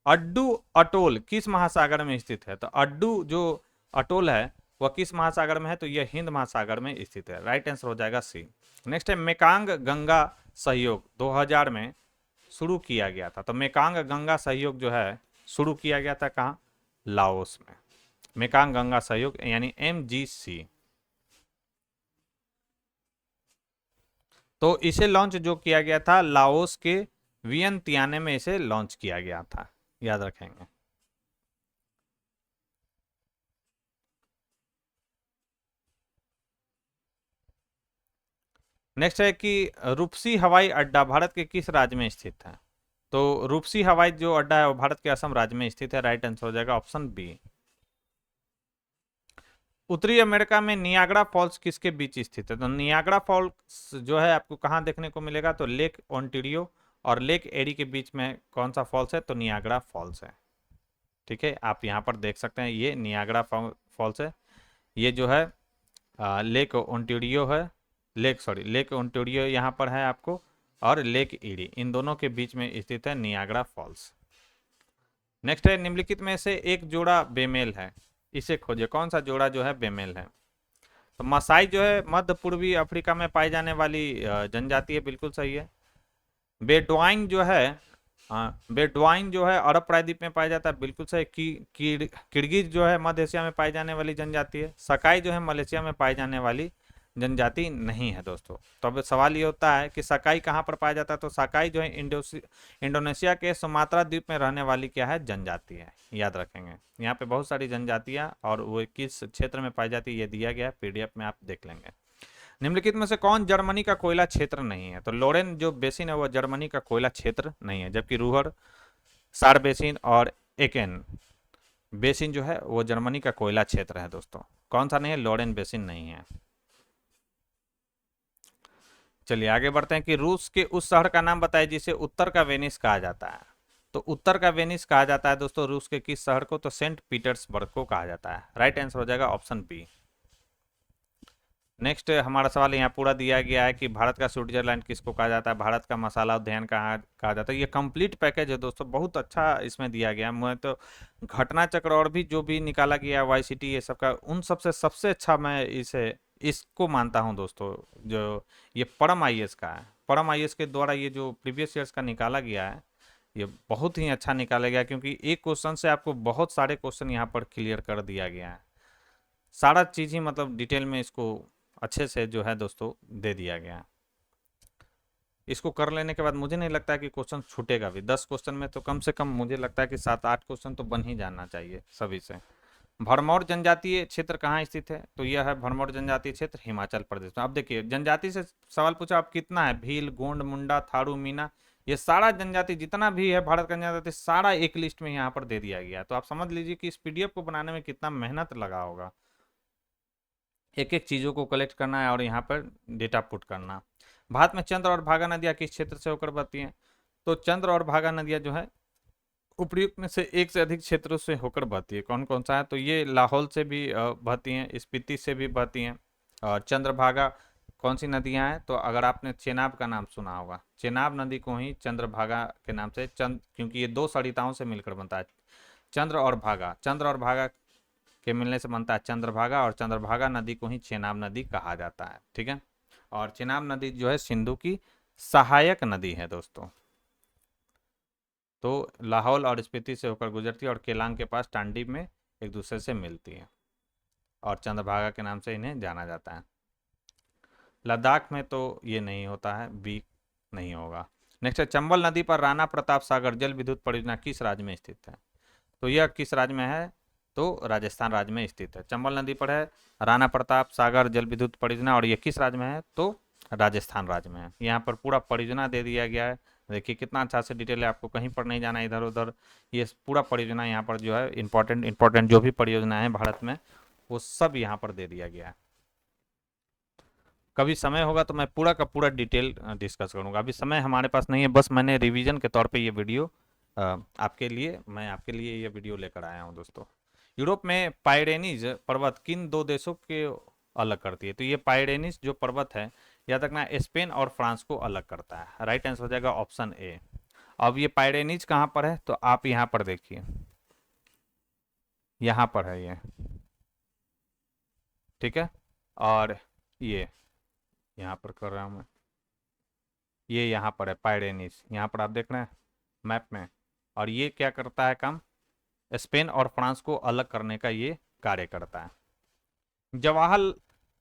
अड्डू अटोल किस महासागर में स्थित है, तो अड्डू जो अटोल है वह किस महासागर में है, तो यह हिंद महासागर में स्थित है। राइट आंसर हो जाएगा सी। नेक्स्ट है, मेकांग गंगा सहयोग 2000 में शुरू किया गया था, तो मेकांग गंगा सहयोग जो है शुरू किया गया था कहाँ, लाओस में। मेकांग गंगा सहयोग यानी MGC। तो इसे लॉन्च जो किया गया था लाओस के वियंतियाने में इसे लॉन्च किया गया था, याद रखेंगे। नेक्स्ट है कि रूपसी हवाई अड्डा भारत के किस राज्य में स्थित है, तो रूपसी हवाई जो अड्डा है वो भारत के असम राज्य में स्थित है। राइट आंसर हो जाएगा ऑप्शन बी। उत्तरी अमेरिका में नियाग्रा फॉल्स किसके बीच स्थित है, तो नियाग्रा फॉल्स जो है आपको कहाँ देखने को मिलेगा, तो लेक ओंटारियो और लेक एरी के बीच में कौन सा फॉल्स है, तो नियाग्रा फॉल्स है। ठीक है, आप यहाँ पर देख सकते हैं ये नियाग्रा फॉल्स है। ये जो है लेक ओंटारियो है, लेक ओंटारियो यहाँ पर है आपको, और लेक एरी, इन दोनों के बीच में स्थित है नियाग्रा फॉल्स। नेक्स्ट है, निम्नलिखित में से एक जोड़ा बेमेल है, इसे खोजिए। कौन सा जोड़ा जो है बेमेल है, तो मसाई जो है मध्य पूर्वी अफ्रीका में पाई जाने वाली जनजाति है, बिल्कुल सही है। बेडवाइन जो है बेडवाइन जो है अरब प्रायद्वीप में पाया जाता है, बिल्कुल सही। किर्गिज जो है मध्य एशिया में पाई जाने वाली जनजाति है। सकाई जो है मलेशिया में पाई जाने वाली जनजाति नहीं है दोस्तों। तो अब सवाल ये होता है कि सकाई कहाँ पर पाया जाता है, तो सकाई जो है इंडोनेशिया के सुमात्रा द्वीप में रहने वाली क्या है, जनजाति है, याद रखेंगे। यहाँ पे बहुत सारी जनजातियाँ और वो किस क्षेत्र में पाई जाती है ये दिया गया है, PDF में आप देख लेंगे। निम्नलिखित में से कौन जर्मनी का कोयला क्षेत्र नहीं है, तो लोरेन जो बेसिन है वह जर्मनी का कोयला क्षेत्र नहीं है, जबकि रूहर, सार बेसिन और एकेन बेसिन जो है वो जर्मनी का कोयला क्षेत्र है दोस्तों। कौन सा नहीं है, लोरेन बेसिन नहीं है। चलिए आगे बढ़ते हैं कि रूस के उस शहर का नाम बताइए जिसे उत्तर का वेनिस कहा जाता है, तो उत्तर का वेनिस कहा जाता है दोस्तों रूस के किस शहर को, तो सेंट पीटर्सबर्ग को कहा जाता है। राइट आंसर हो जाएगा ऑप्शन बी। नेक्स्ट हमारा सवाल यहाँ पूरा दिया गया है कि भारत का स्विट्जरलैंड किसको कहा जाता है, भारत का मसाला उद्यान कहा जाता है। ये कंप्लीट पैकेज है दोस्तों, बहुत अच्छा इसमें दिया गया है। मैं तो घटना चक्र और भी जो भी निकाला गया है YCT ये सब का, उन सबसे सबसे अच्छा मैं इसको मानता हूँ दोस्तों, जो ये परम IAS का है। परम IAS के द्वारा ये जो प्रीवियस ईयर्स का निकाला गया है ये बहुत ही अच्छा निकाला गया, क्योंकि एक क्वेश्चन से आपको बहुत सारे क्वेश्चन यहाँ पर क्लियर कर दिया गया है। सारा चीज़ ही मतलब डिटेल में इसको अच्छे से जो है दोस्तों दे दिया गया है। इसको कर लेने के बाद मुझे नहीं लगता है कि क्वेश्चन छूटेगा भी। 10 क्वेश्चन में तो कम से कम मुझे लगता है कि 7-8 क्वेश्चन तो बन ही जाना चाहिए सभी से। भरमौर जनजातीय क्षेत्र कहाँ स्थित है? तो यह है भरमौर जनजातीय क्षेत्र हिमाचल प्रदेश में। अब देखिए जनजाति से सवाल पूछा, आप कितना है? भील, गोंड, मुंडा, थारू, मीना, ये सारा जनजाति जितना भी है भारत का जनजाति सारा एक लिस्ट में यहाँ पर दे दिया गया है। तो आप समझ लीजिए कि इस पीडीएफ को बनाने में कितना मेहनत लगा होगा, एक एक चीज़ों को कलेक्ट करना है और यहाँ पर डेटा पुट करना। भारत में चंद्र और भागा नदियाँ किस क्षेत्र से होकर बहती हैं? तो चंद्र और भागा नदियाँ जो है उपर्युक्त में से एक से अधिक क्षेत्रों से होकर बहती है। कौन कौन सा है? तो ये लाहौल से भी बहती हैं, स्पीति से भी बहती हैं। और चंद्रभागा कौन सी नदियां हैं? तो अगर आपने चेनाब का नाम सुना होगा, चेनाब नदी को ही चंद्रभागा के नाम से क्योंकि ये दो सरिताओं से मिलकर बनता है चंद्र और भागा, चंद्र और भागा के मिलने से बनता है चंद्रभागा, और चंद्रभागा नदी को ही चेनाब नदी कहा जाता है। ठीक है, और चेनाब नदी जो है सिंधु की सहायक नदी है दोस्तों। तो लाहौल और स्पीति से होकर गुजरती है और केलांग के पास टांडी में एक दूसरे से मिलती है, और चंद्रभागा के नाम से इन्हें जाना जाता है। लद्दाख में तो ये नहीं होता है, बी नहीं होगा। नेक्स्ट है चंबल नदी पर राणा प्रताप सागर जल विद्युत परियोजना किस राज्य में स्थित है? तो यह किस राज्य में है? तो राजस्थान राज्य में स्थित है। चंबल नदी पर है राणा प्रताप सागर जल विद्युत परियोजना, और ये किस राज्य में है? तो राजस्थान राज्य में है। यहाँ पर पूरा परियोजना दे दिया गया है। देखिए कितना अच्छा से डिटेल है, आपको कहीं पर नहीं जाना इधर उधर। ये पूरा परियोजना यहाँ पर जो है इंपॉर्टेंट जो भी परियोजना है भारत में वो सब यहाँ पर दे दिया गया है। कभी समय होगा तो मैं पूरा का पूरा डिटेल डिस्कस करूंगा, अभी समय हमारे पास नहीं है, बस मैंने रिवीजन के तौर पे ये वीडियो आपके लिए ये वीडियो लेकर आया हूँ दोस्तों। यूरोप में पाइरेनीज पर्वत किन दो देशों के अलग करती है? तो ये पाइरेनीज जो पर्वत है याद रखना स्पेन और फ्रांस को अलग करता है। राइट आंसर हो जाएगा ऑप्शन ए। अब ये पाइरेनीज कहाँ पर है? तो आप यहाँ पर देखिए, यहाँ पर है ये, ठीक है, और ये यहाँ पर कर रहा हूँ मैं, ये यहाँ पर है पाइरेनीज, यहाँ पर आप देख रहे हैं मैप में। और ये क्या करता है काम? स्पेन और फ्रांस को अलग करने का ये कार्य करता है। जवाहर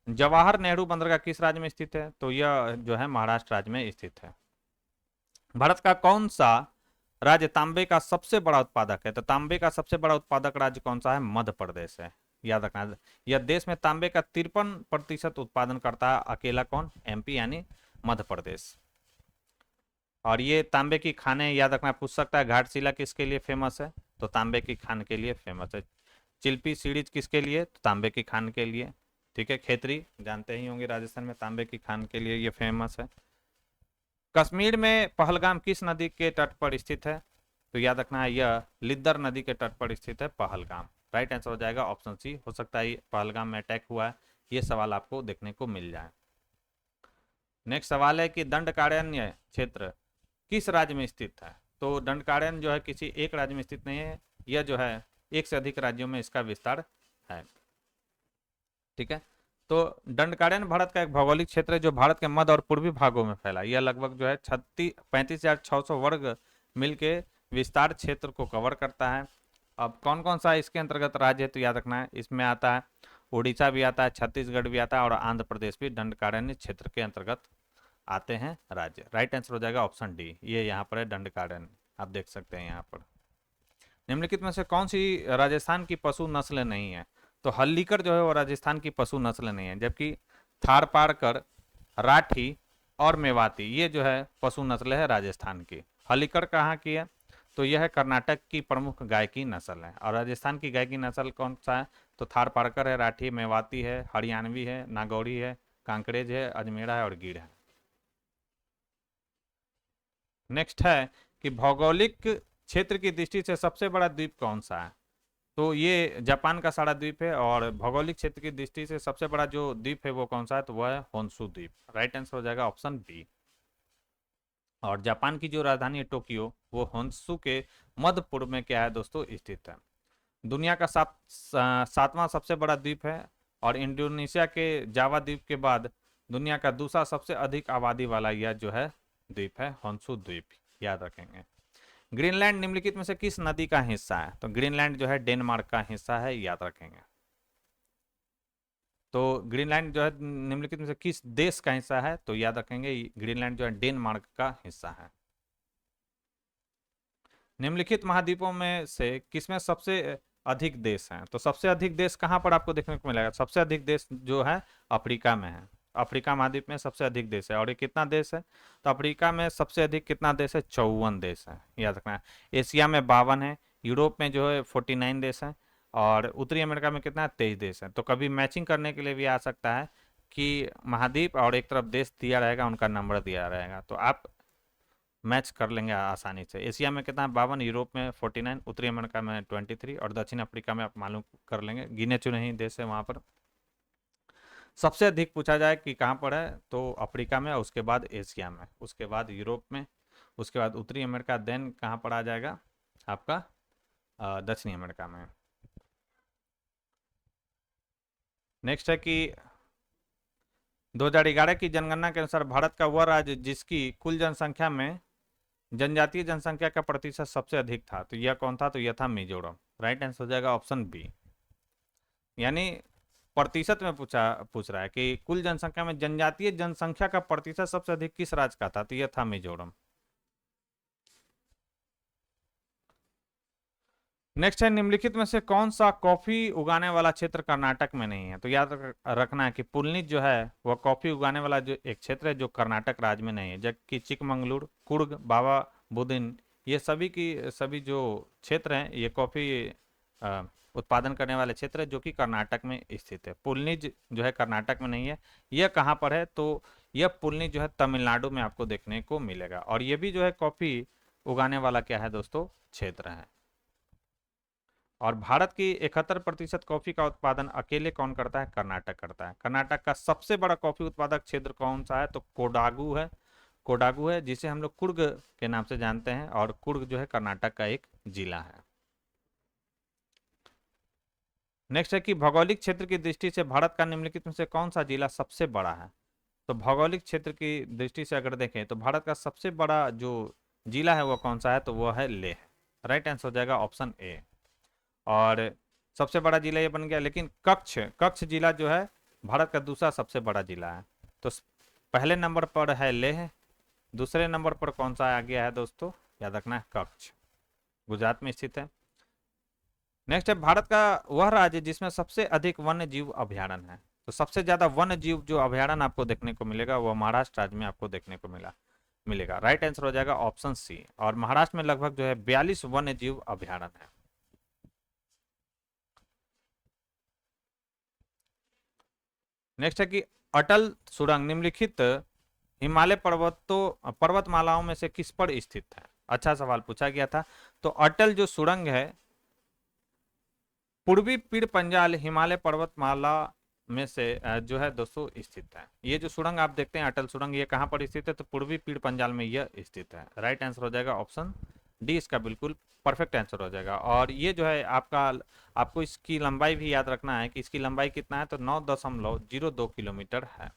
जवाहर नेहरू बंदरगाह किस राज्य में स्थित है? तो यह जो है महाराष्ट्र राज्य में स्थित है। भारत का कौन सा राज्य तांबे का सबसे बड़ा उत्पादक है? तो तांबे का सबसे बड़ा उत्पादक राज्य कौन सा है? मध्य प्रदेश है। याद रखना, यह देश में तांबे का 53% उत्पादन करता है। अकेला कौन? एमपी यानी मध्य प्रदेश। और ये तांबे की खाने याद रखना, पूछ सकता है घाटशिला किसके लिए फेमस है? तो तांबे की खान के लिए फेमस है। चिल्पी सीरीज किसके लिए? तो तांबे की खान के लिए। ठीक है, खेतरी जानते ही होंगे राजस्थान में तांबे की खान के लिए ये फेमस है। कश्मीर में पहलगाम किस नदी के तट पर स्थित है? तो याद रखना है यह लिद्दर नदी के तट पर स्थित है पहलगाम। राइट आंसर हो जाएगा ऑप्शन सी। हो सकता है पहलगाम में अटैक हुआ है, ये सवाल आपको देखने को मिल जाए। नेक्स्ट सवाल है कि दंडकारण्य क्षेत्र किस राज्य में स्थित है? तो दंडकारण्य जो है किसी एक राज्य में स्थित नहीं है, यह जो है एक से अधिक राज्यों में इसका विस्तार है। ठीक है, तो दंडकारण्य भारत का एक भौगोलिक क्षेत्र है जो भारत के मध्य और पूर्वी भागों में फैला। यह लगभग जो है 35,600 वर्ग मील के विस्तार क्षेत्र को कवर करता है। अब कौन कौन सा इसके अंतर्गत राज्य है? तो याद रखना है इसमें आता है उड़ीसा भी आता है, छत्तीसगढ़ भी आता है, और आंध्र प्रदेश भी दंडकारण्य क्षेत्र के अंतर्गत आते हैं राज्य। राइट आंसर हो जाएगा ऑप्शन डी। ये यहाँ पर है दंडकारण्य, आप देख सकते हैं यहाँ पर। निम्नलिखित में से कौन सी राजस्थान की पशु नस्ल नहीं है? तो हल्लीकर जो है वो राजस्थान की पशु नस्ल नहीं है, जबकि थारपारकर, राठी और मेवाती ये जो है पशु नस्ल है राजस्थान की। हल्लीकर कहाँ की है? तो यह है कर्नाटक की प्रमुख गाय की नस्ल है। और राजस्थान की गाय की नस्ल कौन सा है? तो थारपारकर है, राठी, मेवाती है, हरियाणवी है, नागौरी है, कांकरेज है, अजमेरा है और गीर है। नेक्स्ट है कि भौगोलिक क्षेत्र की दृष्टि से सबसे बड़ा द्वीप कौन सा है? तो ये जापान का सारा द्वीप है। और भौगोलिक क्षेत्र की दृष्टि से सबसे बड़ा जो द्वीप है वो कौन सा है? तो वह है होन्शु द्वीप। राइट आंसर हो जाएगा ऑप्शन बी। और जापान की जो राजधानी है टोक्यो, वो होन्शु के मध्य पूर्व में क्या है दोस्तों? स्थित है। दुनिया का सातवां सबसे बड़ा द्वीप है, और इंडोनेशिया के जावा द्वीप के बाद दुनिया का दूसरा सबसे अधिक आबादी वाला यह जो है द्वीप है होन्शु द्वीप। याद रखेंगे। ग्रीनलैंड निम्नलिखित में से किस नदी का हिस्सा है? तो ग्रीनलैंड जो है डेनमार्क का हिस्सा है, याद रखेंगे। तो ग्रीनलैंड जो है निम्नलिखित में से किस देश का हिस्सा है? तो याद रखेंगे ग्रीनलैंड जो है डेनमार्क का हिस्सा है। निम्नलिखित महाद्वीपों में से किसमें सबसे अधिक देश हैं? तो सबसे अधिक देश कहाँ पर आपको देखने को मिलेगा? सबसे अधिक देश जो है अफ्रीका में है। अफ्रीका महाद्वीप में सबसे अधिक देश है। और ये कितना देश है? तो अफ्रीका में सबसे अधिक कितना देश है? 54 देश है, याद रखना है। एशिया में 52 है। यूरोप में जो है 49 देश है। और उत्तरी अमेरिका में कितना है? 23 देश है। तो कभी मैचिंग करने के लिए भी आ सकता है कि महाद्वीप और एक तरफ देश दिया रहेगा, उनका नंबर दिया रहेगा, तो आप मैच कर लेंगे आसानी से। एशिया में कितना है? 52, यूरोप में 49, उत्तरी अमेरिका में 23 और दक्षिण अफ्रीका में आप मालूम कर लेंगे, गिने चुने ही देश है वहाँ पर। सबसे अधिक पूछा जाए कि कहाँ पर है, तो अफ्रीका में, उसके बाद एशिया में, उसके बाद यूरोप में, उसके बाद उत्तरी अमेरिका, देन कहाँ पर आ जाएगा आपका दक्षिणी अमेरिका में। नेक्स्ट है कि 2011 की जनगणना के अनुसार भारत का वह राज्य जिसकी कुल जनसंख्या में जनजातीय जनसंख्या का प्रतिशत सबसे अधिक था, तो यह कौन था? तो यह था मिजोरम। राइट आंसर हो जाएगा ऑप्शन बी। यानी प्रतिशत में पूछ रहा है कि कुल जनसंख्या में जनजातीय जनसंख्या का प्रतिशत सबसे अधिक किस राज्य का था, तो यह था मिजोरम। नेक्स्ट है निम्नलिखित में से कौन सा कॉफी उगाने वाला क्षेत्र कर्नाटक में नहीं है? तो याद रखना है कि पुलनित जो है वह कॉफी उगाने वाला जो एक क्षेत्र है जो कर्नाटक राज्य में नहीं है, जबकि चिकमंगलुरु, कुर्ग, बाबा बुदिन, ये सभी की सभी जो क्षेत्र हैं ये कॉफी उत्पादन करने वाले क्षेत्र है जो कि कर्नाटक में स्थित है। पुलनित जो है कर्नाटक में नहीं है। यह कहाँ पर है? तो यह पुलनित जो है तमिलनाडु में आपको देखने को मिलेगा। और ये भी जो है कॉफी उगाने वाला क्या है दोस्तों? क्षेत्र है। और भारत की 71% कॉफी का उत्पादन अकेले कौन करता है? कर्नाटक करता है। कर्नाटक का सबसे बड़ा कॉफी उत्पादक क्षेत्र कौन सा है? तो कोडागू है। कोडागू है, जिसे हम लोग कुर्ग के नाम से जानते हैं, और कुर्ग जो है कर्नाटक का एक जिला है। नेक्स्ट है कि भौगोलिक क्षेत्र की दृष्टि से भारत का निम्नलिखित में से कौन सा जिला सबसे बड़ा है? तो भौगोलिक क्षेत्र की दृष्टि से अगर देखें तो भारत का सबसे बड़ा जो जिला है वो कौन सा है? तो वह है लेह। राइट आंसर हो जाएगा ऑप्शन ए। और सबसे बड़ा जिला ये बन गया। लेकिन कच्छ कच्छ जिला जो है भारत का दूसरा सबसे बड़ा जिला है। तो पहले नंबर पर है लेह, दूसरे नंबर पर कौन सा आ गया है दोस्तों? याद रखना है कच्छ, गुजरात में स्थित है। नेक्स्ट है भारत का वह राज्य जिसमें सबसे अधिक वन्य जीव अभ्यारण्य है। तो सबसे ज्यादा वन्य जीव जो अभ्यारण्य आपको देखने को मिलेगा वह महाराष्ट्र राज्य में आपको देखने को मिलेगा। राइट आंसर हो जाएगा ऑप्शन सी। और महाराष्ट्र में लगभग जो है 42 वन्य जीव अभ्यारण्य है। नेक्स्ट है कि अटल सुरंग निम्नलिखित हिमालय पर्वतमालाओं में से किस पर स्थित है? अच्छा सवाल पूछा गया था। तो अटल जो सुरंग है पूर्वी पीर पंजाल हिमालय पर्वतमाला में से जो है दोस्तों स्थित है। ये जो सुरंग आप देखते हैं अटल सुरंग, ये कहां पर स्थित है? तो पूर्वी पीर पंजाल में यह स्थित है। राइट आंसर हो जाएगा ऑप्शन डी, इसका बिल्कुल परफेक्ट आंसर हो जाएगा। और ये जो है आपको इसकी लंबाई भी याद रखना है कि इसकी लंबाई कितना है? तो 9.02 किलोमीटर है।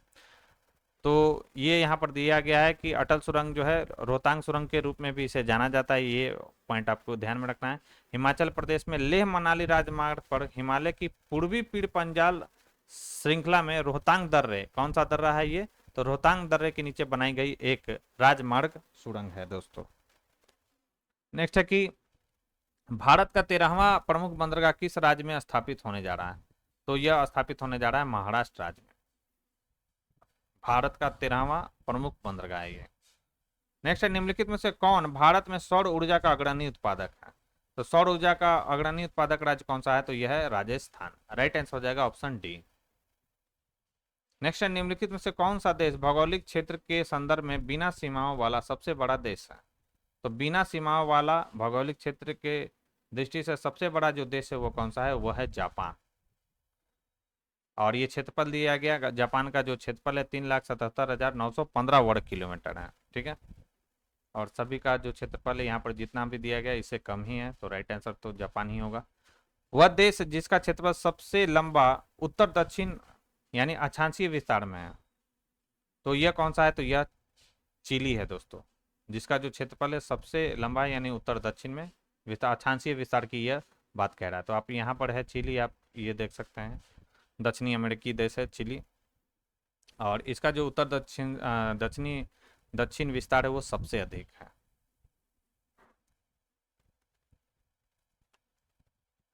तो ये यहाँ पर दिया गया है कि अटल सुरंग जो है रोहतांग सुरंग के रूप में भी इसे जाना जाता है। ये पॉइंट आपको ध्यान में रखना है। हिमाचल प्रदेश में लेह मनाली राजमार्ग पर हिमालय की पूर्वी पीर पंजाल श्रृंखला में रोहतांग दर्रे, कौन सा दर्रा है ये? तो रोहतांग दर्रे के नीचे बनाई गई एक राजमार्ग सुरंग है दोस्तों। नेक्स्ट है कि भारत का 13वां प्रमुख बंदरगाह किस राज्य में स्थापित होने जा रहा है? तो यह स्थापित होने जा रहा है महाराष्ट्र राज्य में। भारत का 13वां प्रमुख बंदरगाह है ये। नेक्स्ट है निम्नलिखित में से कौन भारत में सौर ऊर्जा का अग्रणी उत्पादक है? तो सौर ऊर्जा का अग्रणी उत्पादक राज्य कौन सा है? तो यह है राजस्थान। राइट आंसर हो जाएगा ऑप्शन डी। नेक्स्ट है निम्नलिखित में से कौन सा देश भौगोलिक क्षेत्र के संदर्भ में बिना सीमाओं वाला सबसे बड़ा देश है? तो बिना सीमाओं वाला भौगोलिक क्षेत्र के दृष्टि से सबसे बड़ा जो देश है वो कौन सा है? वह है जापान। और ये क्षेत्रफल दिया गया, जापान का जो क्षेत्रफल है 3,77,915 वर्ग किलोमीटर है। ठीक है। और सभी का जो क्षेत्रफल है यहाँ पर जितना भी दिया गया इससे कम ही है, तो राइट आंसर तो जापान ही होगा। वह देश जिसका क्षेत्रफल सबसे लंबा उत्तर दक्षिण यानी अक्षांशीय विस्तार में है, तो यह कौन सा है? तो यह चिली है दोस्तों, जिसका जो क्षेत्रफल है सबसे लंबा यानी उत्तर दक्षिण में विस्तार, अक्षांशीय विस्तार की यह बात कह रहा है। तो आप यहाँ पर है चिली, आप ये देख सकते हैं। दक्षिणी अमेरिकी देश है चिली। और इसका जो उत्तर दक्षिण विस्तार है वो सबसे अधिक है।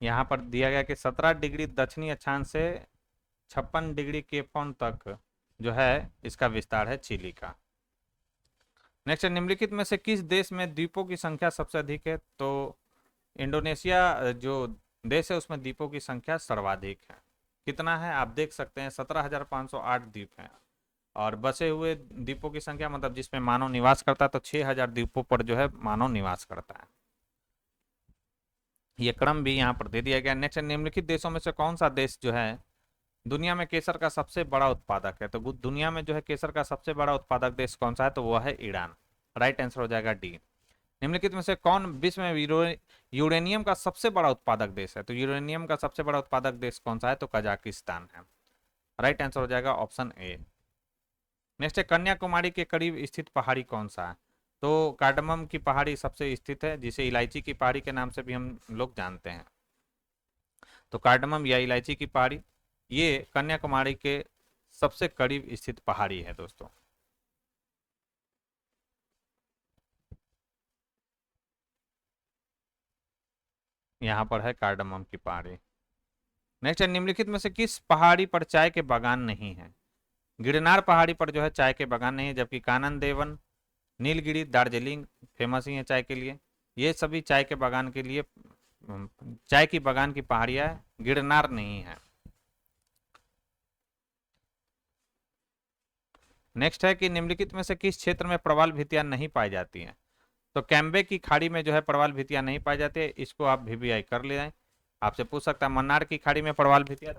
यहाँ पर दिया गया कि 17 डिग्री दक्षिणी अक्षांश से 56 डिग्री केप हॉर्न तक जो है इसका विस्तार है चिली का। नेक्स्ट, निम्नलिखित में से किस देश में द्वीपों की संख्या सबसे अधिक है? तो इंडोनेशिया जो देश है उसमें द्वीपों की संख्या सर्वाधिक है। कितना है आप देख सकते हैं, 17,508 द्वीप हैं। और बसे हुए द्वीपों की संख्या मतलब जिसमें मानव निवास करता है तो 6,000 द्वीपों पर जो है मानव निवास करता है। ये क्रम भी यहाँ पर दे दिया गया। नेक्स्ट, निम्नलिखित देशों में से कौन सा देश जो है दुनिया में केसर का सबसे बड़ा उत्पादक है? तो दुनिया में जो है केसर का सबसे बड़ा उत्पादक देश कौन सा है? तो वह है ईरान। राइट आंसर हो जाएगा डी। निम्नलिखित में से कौन विश्व में यूरेनियम का सबसे बड़ा उत्पादक देश है? तो यूरेनियम का सबसे बड़ा उत्पादक देश कौन सा है? तो कजाकिस्तान है। राइट आंसर हो जाएगा ऑप्शन ए। नेक्स्ट है, कन्याकुमारी के करीब स्थित पहाड़ी कौन सा है? तो कार्डमम की पहाड़ी सबसे स्थित है, जिसे इलायची की पहाड़ी के नाम से भी हम लोग जानते हैं। तो कार्डमम या इलायची की पहाड़ी ये कन्याकुमारी के सबसे करीब स्थित पहाड़ी है दोस्तों। यहाँ पर है कार्डमम की पहाड़ी। नेक्स्ट है, निम्नलिखित में से किस पहाड़ी पर चाय के बागान नहीं है? गिरनार पहाड़ी पर जो है चाय के बागान नहीं है, जबकि कानन देवन, नीलगिरी, दार्जिलिंग फेमस ही है चाय के लिए। ये सभी चाय के बागान के लिए चाय की बागान की पहाड़ियां है, गिरनार नहीं है। नेक्स्ट है कि निम्नलिखित में से किस क्षेत्र में प्रवाल भित्तियां नहीं पाई जाती हैं? तो कैम्बे की खाड़ी में जो है प्रवाल भित्तियां नहीं पाई जाती है, इसको आप VBI कर ले जाए। आपसे पूछ सकता है मन्नार की खाड़ी में प्रवाल भित्तियां,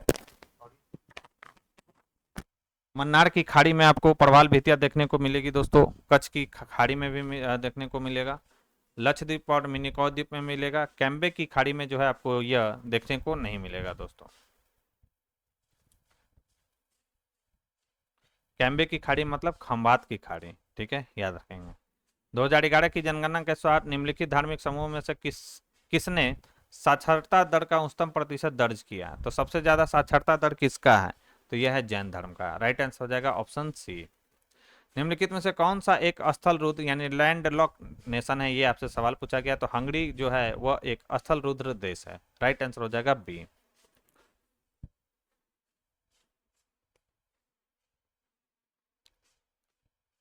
मन्नार की खाड़ी में आपको प्रवाल भित्तियां देखने को मिलेगी दोस्तों। कच्छ की खाड़ी में भी देखने को मिलेगा, लक्षद्वीप और मिनिकॉय द्वीप में मिलेगा। कैम्बे की खाड़ी में जो है आपको यह देखने को नहीं मिलेगा दोस्तों। कैम्बे की खाड़ी मतलब खंबात की खाड़ी, ठीक है, याद रखेंगे। 2011 की जनगणना के अनुसार निम्नलिखित धार्मिक समूह में से किसने साक्षरता दर का उच्चतम प्रतिशत दर्ज किया? तो सबसे ज्यादा साक्षरता दर किसका है? तो यह है जैन धर्म का। राइट आंसर हो जाएगा ऑप्शन सी। निम्नलिखित में से कौन सा एक स्थल रुद्र यानी लैंड लॉक नेशन है? ये आपसे सवाल पूछा गया। तो हंगरी जो है वह एक स्थल रुद्र देश है। राइट आंसर हो जाएगा बी।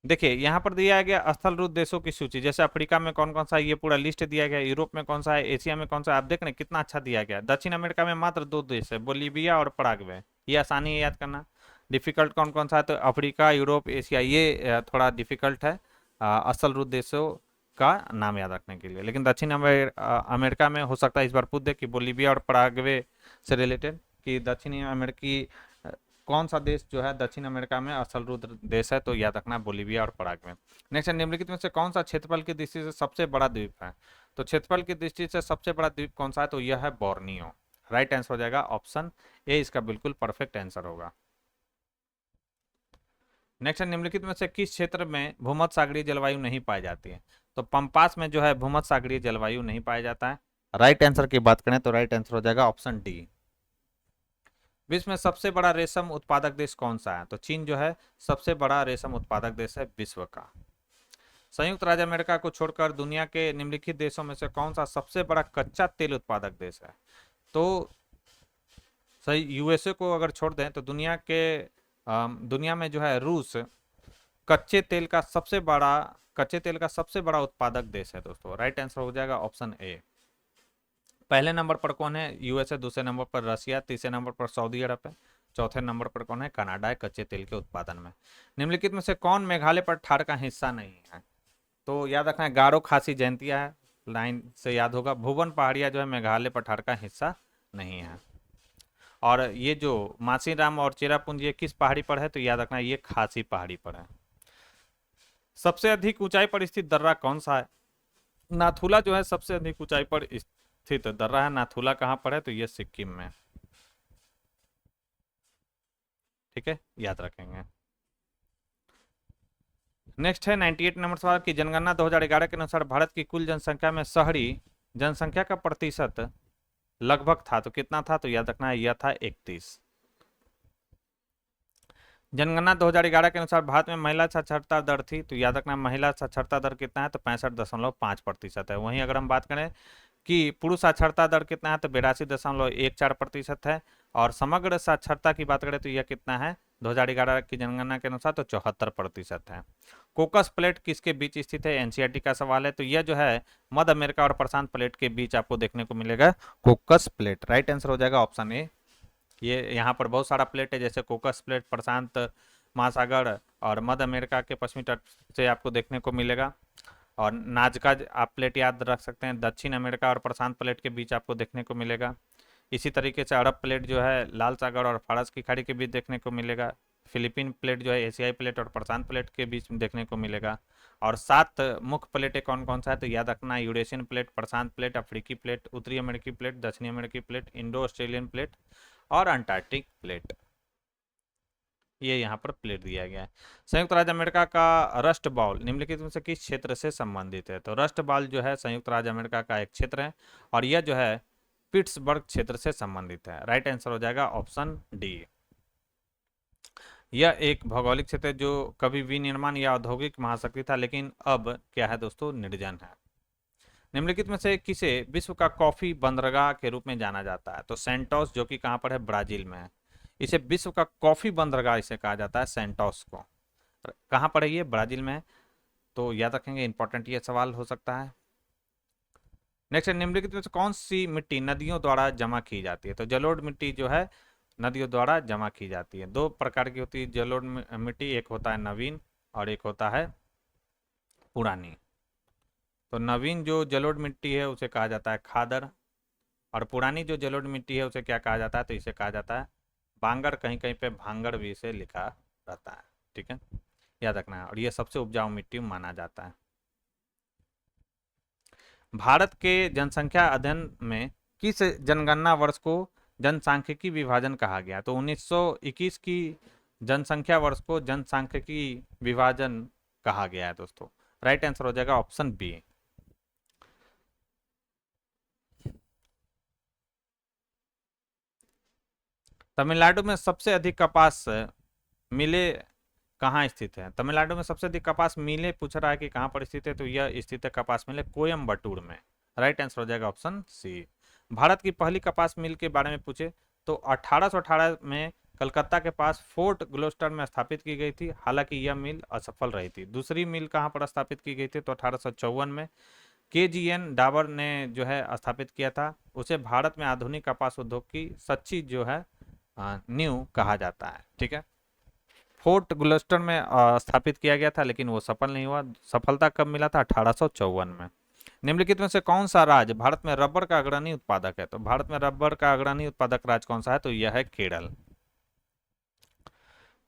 देखिए यहाँ पर दिया गया स्थल रुद्र देशों की सूची, जैसे अफ्रीका में कौन कौन सा है ये पूरा लिस्ट दिया गया, यूरोप में कौन सा है, एशिया में कौन सा है। आप देख रहे हैं कितना अच्छा दिया गया। दक्षिण अमेरिका में मात्र 2 देश है, बोलीविया और पराग्वे। ये आसानी है याद करना। डिफिकल्ट कौन कौन सा है? तो अफ्रीका, यूरोप, एशिया, ये थोड़ा डिफिकल्ट है स्थल रुद्र देशों का नाम याद रखने के लिए। लेकिन दक्षिण अमेरिका में हो सकता है इस बार पूछ दे कि बोलीविया और पराग्वे से रिलेटेड कि दक्षिणी अमेरिकी कौन सा देश जो है दक्षिण अमेरिका में स्थल रुद्र देश है? तो याद रखना बोलीविया और पराग्वे। नेक्स्ट, निम्नलिखित में से कौन सा क्षेत्रफल की दृष्टि से सबसे बड़ा द्वीप है? तो क्षेत्रफल की दृष्टि से सबसे बड़ा द्वीप कौन सा है? तो यह है बोर्नियो। राइट आंसर हो जाएगा ऑप्शन ए, इसका बिल्कुल परफेक्ट आंसर होगा। नेक्स्ट, निम्नलिखित में से किस क्षेत्र में भूमध्य सागरीय जलवायु नहीं पाई जाती है? तो पंपास में जो है भूमध्य सागरीय जलवायु नहीं पाया जाता है। राइट आंसर की बात करें तो राइट आंसर हो जाएगा ऑप्शन डी। विश्व में सबसे बड़ा रेशम उत्पादक देश कौन सा है? तो चीन जो है सबसे बड़ा रेशम उत्पादक देश है विश्व का। संयुक्त राज्य अमेरिका को छोड़कर दुनिया के निम्नलिखित देशों में से कौन सा सबसे बड़ा कच्चा तेल उत्पादक देश है? तो सही USA को अगर छोड़ दें तो दुनिया में जो है रूस कच्चे तेल का सबसे बड़ा उत्पादक देश है दोस्तों। राइट आंसर हो जाएगा ऑप्शन ए। पहले नंबर पर कौन है? USA, दूसरे नंबर पर रसिया, तीसरे नंबर पर सऊदी अरब है, चौथे नंबर पर कौन है? कनाडा है कच्चे तेल के उत्पादन में। निम्नलिखित में से कौन मेघालय पठार का हिस्सा नहीं है? तो याद रखना है गारो खासी जयंतिया है, लाइन से याद होगा। भुवन पहाड़िया जो है मेघालय पठार का हिस्सा नहीं है। और ये जो मासीराम और चेरापूंजी ये किस पहाड़ी पर है? तो याद रखना ये खासी पहाड़ी पर है। सबसे अधिक ऊंचाई पर स्थित दर्रा कौन सा है? नाथुला जो है सबसे अधिक ऊंचाई पर स्थित दर्रा है। नाथुला कहाँ पर है? तो ये सिक्किम में। ठीक है, याद रखेंगे। नेक्स्ट है 98 नंबर सवाल की जनगणना 2011 के अनुसार भारत की कुल जनसंख्या में शहरी जनसंख्या का प्रतिशत लगभग था, तो कितना था? तो याद रखना है यह था 31। जनगणना 2011 के अनुसार भारत में महिला साक्षरता दर थी, तो याद रखना महिला साक्षरता दर कितना है, तो 65.5% है। वहीं अगर हम बात करें कि पुरुष साक्षरता दर कितना है, तो 82.14% है। और समग्र साक्षरता की बात करें तो यह कितना है 2011 की जनगणना के अनुसार, तो 74% है। कोकस प्लेट किसके बीच स्थित है, एनसीईआरटी का सवाल है। तो यह जो है मध्य अमेरिका और प्रशांत प्लेट के बीच आपको देखने को मिलेगा कोकस प्लेट। राइट आंसर हो जाएगा ऑप्शन ए। ये यहाँ पर बहुत सारा प्लेट है, जैसे कोकस प्लेट प्रशांत महासागर और मध्य अमेरिका के पश्चिमी तट से आपको देखने को मिलेगा। और नाजका आप प्लेट याद रख सकते हैं, दक्षिण अमेरिका और प्रशांत प्लेट के बीच आपको देखने को मिलेगा। इसी तरीके से अरब प्लेट जो है लाल सागर और फारस की खाड़ी के बीच देखने को मिलेगा। फिलीपीन प्लेट जो है एशियाई प्लेट और प्रशांत प्लेट के बीच में देखने को मिलेगा। और 7 मुख्य प्लेटें कौन कौन सा है, तो याद रखना यूरेशियन प्लेट, प्रशांत प्लेट, अफ्रीकी प्लेट, उत्तरी अमेरिकी प्लेट, दक्षिणी अमेरिकी प्लेट, इंडो ऑस्ट्रेलियन प्लेट और अंटार्कटिक प्लेट। ये यहाँ पर प्लेट दिया गया है। संयुक्त राज्य अमेरिका का रस्ट बाउल निम्नलिखित में से किस क्षेत्र से संबंधित है, तो रस्ट बाउल जो है संयुक्त राज्य अमेरिका का एक क्षेत्र है और यह जो है पिट्सबर्ग क्षेत्र से संबंधित है। राइट आंसर हो जाएगा ऑप्शन डी। यह एक भौगोलिक क्षेत्र है जो कभी विनिर्माण या औद्योगिक महाशक्ति था, लेकिन अब क्या है दोस्तों, निर्जन है। निम्नलिखित में से किसे विश्व का कॉफी बंदरगाह के रूप में जाना जाता है, तो सेंटोस जो कि कहाँ पर है, ब्राजील में है। इसे विश्व का कॉफी बंदरगाह इसे कहा जाता है, सेंटोस को। कहाँ पर है ये, ब्राजील में है। तो याद रखेंगे, इंपॉर्टेंट ये सवाल हो सकता है। नेक्स्ट, निम्नलिखित में से कौन सी मिट्टी नदियों द्वारा जमा की जाती है, तो जलोढ़ मिट्टी जो है नदियों द्वारा जमा की जाती है। 2 प्रकार की होती है जलोढ़ मिट्टी, एक होता है नवीन और एक होता है पुरानी। तो नवीन जो जलोढ़ मिट्टी है उसे कहा जाता है खादर, और पुरानी जो जलोढ़ मिट्टी है उसे क्या कहा जाता है, तो इसे कहा जाता है बांगर। कहीं कहीं पे भांगड़ भी इसे लिखा रहता है, ठीक है, याद रखना है। और ये सबसे उपजाऊ मिट्टी माना जाता है। भारत के जनसंख्या अध्ययन में किस जनगणना वर्ष को जनसांख्यिकी विभाजन कहा गया, तो 1921 की जनसंख्या वर्ष को जनसांख्यिकी विभाजन कहा गया है दोस्तों। राइट आंसर हो जाएगा ऑप्शन बी। तमिलनाडु में सबसे अधिक कपास मिले कहाँ स्थित है, तमिलनाडु में सबसे अधिक कपास मिले पूछ रहा है कि कहाँ पर स्थित है, तो यह स्थित है कपास मिले कोयम्बटूर में। राइट आंसर हो जाएगा ऑप्शन सी। भारत की पहली कपास मिल के बारे में पूछे तो 1818 में कलकत्ता के पास फोर्ट ग्लोस्टर में स्थापित की गई थी, हालांकि यह मिल असफल रही थी। दूसरी मिल कहाँ पर स्थापित की गई थी, तो 1854 में KGN डाबर ने जो है स्थापित किया था। उसे भारत में आधुनिक कपास उद्योग की सच्ची जो है नींव कहा जाता है, ठीक है। फोर्ट ग्लोस्टर में स्थापित किया गया था, लेकिन वो सफल नहीं हुआ। सफलता कब मिला था, 1854 में। निम्नलिखित में से कौन सा राज्य भारत में रबर का अग्रणी उत्पादक है, तो भारत में रबर का अग्रणी उत्पादक राज्य कौन सा है, तो यह है केरल।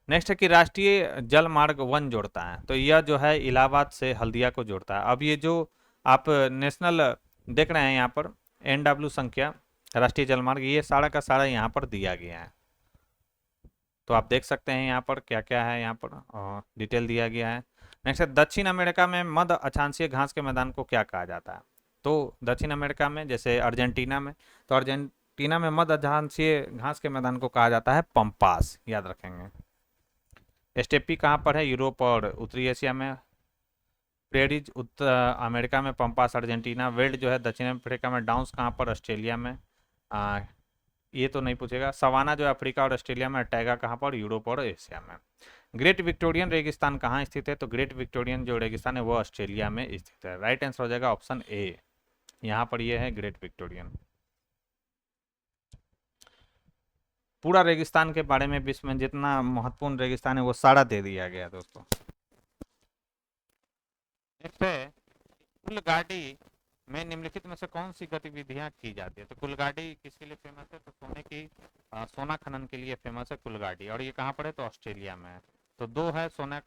नेक्स्ट है कि राष्ट्रीय जल मार्ग 1 जोड़ता है, तो यह जो है इलाहाबाद से हल्दिया को जोड़ता है। अब ये जो आप नेशनल देख रहे हैं यहाँ पर NW संख्या राष्ट्रीय जल मार्ग, ये सारा का सारा यहाँ पर दिया गया है। तो आप देख सकते हैं यहाँ पर क्या क्या है, यहाँ पर डिटेल दिया गया है। नेक्स्ट है दक्षिण अमेरिका में मध्य अक्षांशीय घास के मैदान को क्या कहा जाता है, तो दक्षिण अमेरिका में जैसे अर्जेंटीना में, तो अर्जेंटीना में मध्य अक्षांशीय घास के मैदान को कहा जाता है पंपास, याद रखेंगे। स्टेपी कहाँ पर है, यूरोप और उत्तरी एशिया में। प्रेरीज उत्तर अमेरिका में, पंपास अर्जेंटीना। वेल्ड जो है दक्षिण अफ्रीका में। डाउन्स कहाँ पर, ऑस्ट्रेलिया में। ये तो नहीं पूछेगा। सवाना जो है अफ्रीका और ऑस्ट्रेलिया में। टैगा कहाँ पर, यूरोप और एशिया में। ग्रेट विक्टोरियन रेगिस्तान कहाँ स्थित है, तो ग्रेट विक्टोरियन जो रेगिस्तान है वो ऑस्ट्रेलिया में स्थित है। राइट आंसर हो जाएगा ऑप्शन ए, यहाँ पर ये है ग्रेट विक्टोरियन। पूरा रेगिस्तान के बारे में विश्व में जितना महत्वपूर्ण रेगिस्तान है वो सारा दे दिया गया दोस्तों। नेक्स्ट है कुलगाड़ी में निम्नलिखित में से कौन सी गतिविधियां की जाती है, तो कुलगाड़ी किसके लिए फेमस है, तो सोने की सोना खनन के लिए फेमस है कुलगाड़ी। और ये कहाँ पर है, तो ऑस्ट्रेलिया में है। तो 2 है सोने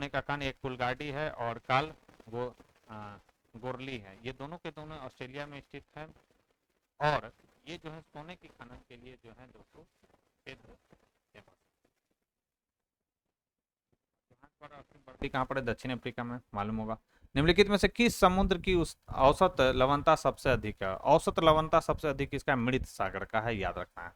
का खन, एक कुलगाड़ी है और काल गोरली है। ये दोनों के दोनों ऑस्ट्रेलिया में स्थित है। और ये जो है सोने की खनन के लिए जो है दोस्तों कहाँ पर है, दक्षिण अफ्रीका में, मालूम होगा। निम्नलिखित में से किस समुद्र की औसत लवणता सबसे अधिक है, औसत लवणता सबसे अधिक इसका मृत सागर का है, याद रखना है।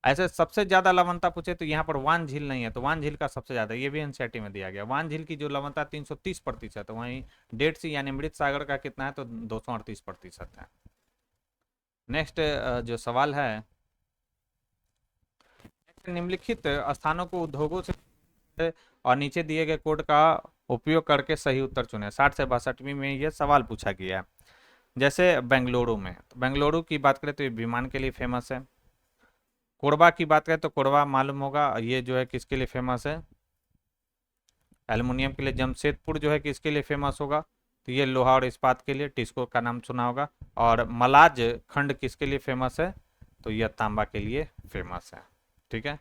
ऐसे सबसे ज्यादा लवणता पूछे तो यहाँ पर वान झील नहीं है, तो वान झील का सबसे ज्यादा, ये भी एनसीईआरटी में दिया गया। वान झील की जो लवणता 330% है, वहीं डेड सी यानी मृत सागर का कितना है, तो 238% है। नेक्स्ट जो सवाल है, निम्नलिखित स्थानों को उद्योगों से और नीचे दिए गए कोड का उपयोग करके सही उत्तर चुने। 60 से 62वीं में ये सवाल पूछा गया है। जैसे बेंगलुरु में, तो बेंगलुरु की बात करें तो ये विमान के लिए फेमस है। कोरबा की बात करें तो कोरबा मालूम होगा, ये जो है किसके लिए फेमस है, एल्युमिनियम के लिए। जमशेदपुर जो है किसके लिए फेमस होगा, तो ये लोहा और इस्पात के लिए, टिस्को का नाम सुना होगा। और मलाज खंड किसके लिए फेमस है, तो यह तांबा के लिए फेमस है। ठीक है,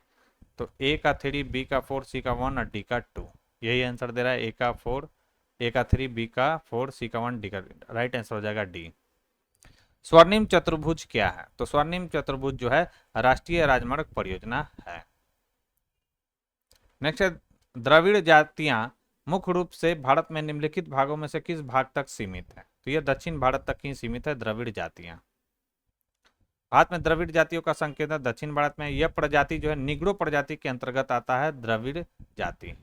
तो ए का 3, बी का 4, सी का 1 और डी का 2, यही आंसर दे रहा है। ए का 4, ए का 3, बी का 4, सी का 1, डी का, राइट आंसर हो जाएगा डी। स्वर्णिम चतुर्भुज क्या है, तो स्वर्णिम चतुर्भुज जो है राष्ट्रीय राजमार्ग परियोजना है। नेक्स्ट है, द्रविड़ जातियां मुख्य रूप से भारत में निम्नलिखित भागों में से किस भाग तक सीमित है, तो यह दक्षिण भारत तक ही सीमित है द्रविड़ जातियां। भारत में द्रविड़ जातियों का संकेतन दक्षिण भारत में। यह प्रजाति जो है निग्रो प्रजाति के अंतर्गत आता है द्रविड़ जाति।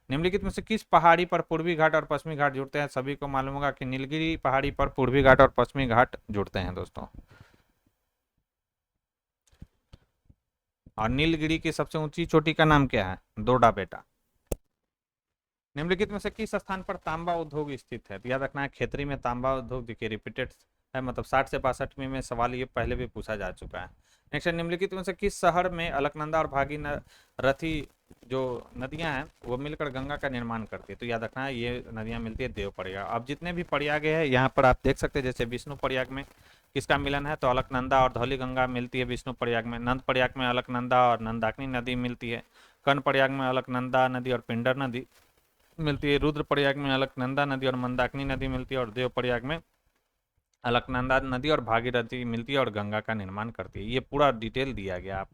निम्नलिखित में से किस पहाड़ी पर पूर्वी घाट और पश्चिमी घाट जुड़ते हैं, सभी को मालूम होगा कि नीलगिरी पहाड़ी पर पूर्वी घाट और पश्चिमी घाट जुड़ते हैं दोस्तों। और नीलगिरी की सबसे ऊंची चोटी का नाम क्या है, दोरडा बेटा। निम्नलिखित में से किस स्थान पर तांबा उद्योग स्थित है, तो याद रखना है खेतरी में तांबा उद्योग, देखिए रिपीटेड है, मतलब 60 से 62 में सवाल ये पहले भी पूछा जा चुका है। नेक्स्ट है, निम्नलिखित में से किस शहर में अलकनंदा और भागीरथी जो नदियां हैं वो मिलकर गंगा का निर्माण करती है, तो याद रखना है ये नदियां मिलती है देव प्रयाग। अब जितने भी प्रयाग है यहाँ पर आप देख सकते हैं, जैसे विष्णु प्रयाग में किसका मिलन है, तो अलकनंदा और धौली गंगा मिलती है विष्णु प्रयाग में। नंद प्रयाग में अलकनंदा और नंदाकिनी नदी मिलती है। कर्ण प्रयाग में अलकनंदा नदी और पिंडर नदी मिलती है। रुद्र प्रयाग में अलकनंदा नदी और मंदाकिनी नदी मिलती है। और देव प्रयाग में अलकनंदा नदी और भागीरथी मिलती है और गंगा का निर्माण करती है। ये पूरा डिटेल दिया गया, आप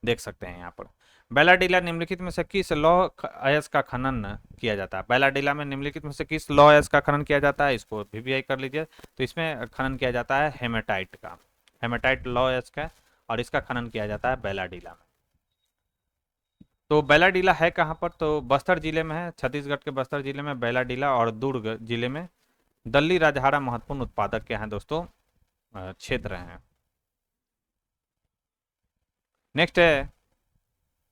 देख सकते हैं यहाँ पर। बैलाडीला निम्नलिखित में से किस लौह अयस्क का खनन किया जाता है, बैलाडीला में निम्नलिखित में से किस लौह अयस्क का खनन किया जाता है, इसको वीवीआई कर लीजिए। तो इसमें खनन किया जाता है हेमेटाइट का, हेमेटाइट लौह अयस्क है और इसका खनन किया जाता है बैलाडीला में। तो बैलाडीला है कहाँ पर, तो बस्तर जिले में है, छत्तीसगढ़ के बस्तर जिले में बैलाडीला। और दुर्ग जिले में दल्ली राजहारा महत्वपूर्ण उत्पादक के हैं दोस्तों क्षेत्र हैं। नेक्स्ट है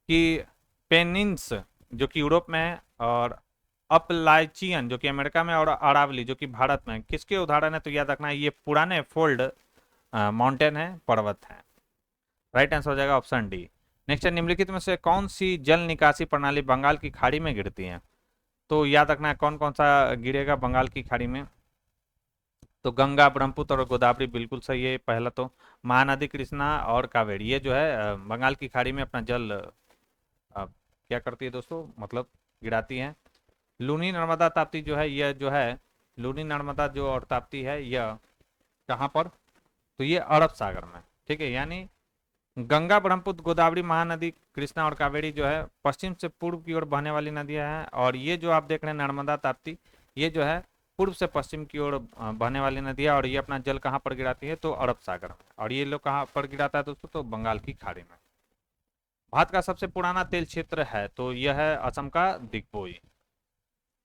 कि पेनिन्स जो कि यूरोप में है, और अपलाइचियन जो कि अमेरिका में, और अरावली जो कि भारत में, किसके उदाहरण है, तो याद रखना है ये पुराने फोल्ड माउंटेन है, पर्वत है। राइट आंसर हो जाएगा ऑप्शन डी। नेक्स्ट है, निम्नलिखित में से कौन सी जल निकासी प्रणाली बंगाल की खाड़ी में गिरती है, तो याद रखना है कौन कौन सा गिरेगा बंगाल की खाड़ी में, तो गंगा, ब्रह्मपुत्र और गोदावरी बिल्कुल सही है पहला। तो महानदी कृष्णा और कावेरी, ये जो है बंगाल की खाड़ी में अपना जल क्या करती है दोस्तों, मतलब गिराती है। लूनी नर्मदा ताप्ती जो है, यह जो है लूनी नर्मदा जो और ताप्ती है, यह कहाँ पर, तो ये अरब सागर में। ठीक है, यानी गंगा, ब्रह्मपुत्र, गोदावरी, महानदी कृष्णा और कावेरी जो है पश्चिम से पूर्व की ओर बहने वाली नदियां हैं। और ये जो आप देख रहे हैं नर्मदा ताप्ती, ये जो है पूर्व से पश्चिम की ओर बहने वाली नदियां, और ये अपना जल कहाँ पर गिराती है, तो अरब सागर में। और ये लोग कहाँ पर गिराता है दोस्तों, तो बंगाल की खाड़ी में। भारत का सबसे पुराना तेल क्षेत्र है, तो यह है असम का दिग्पोई।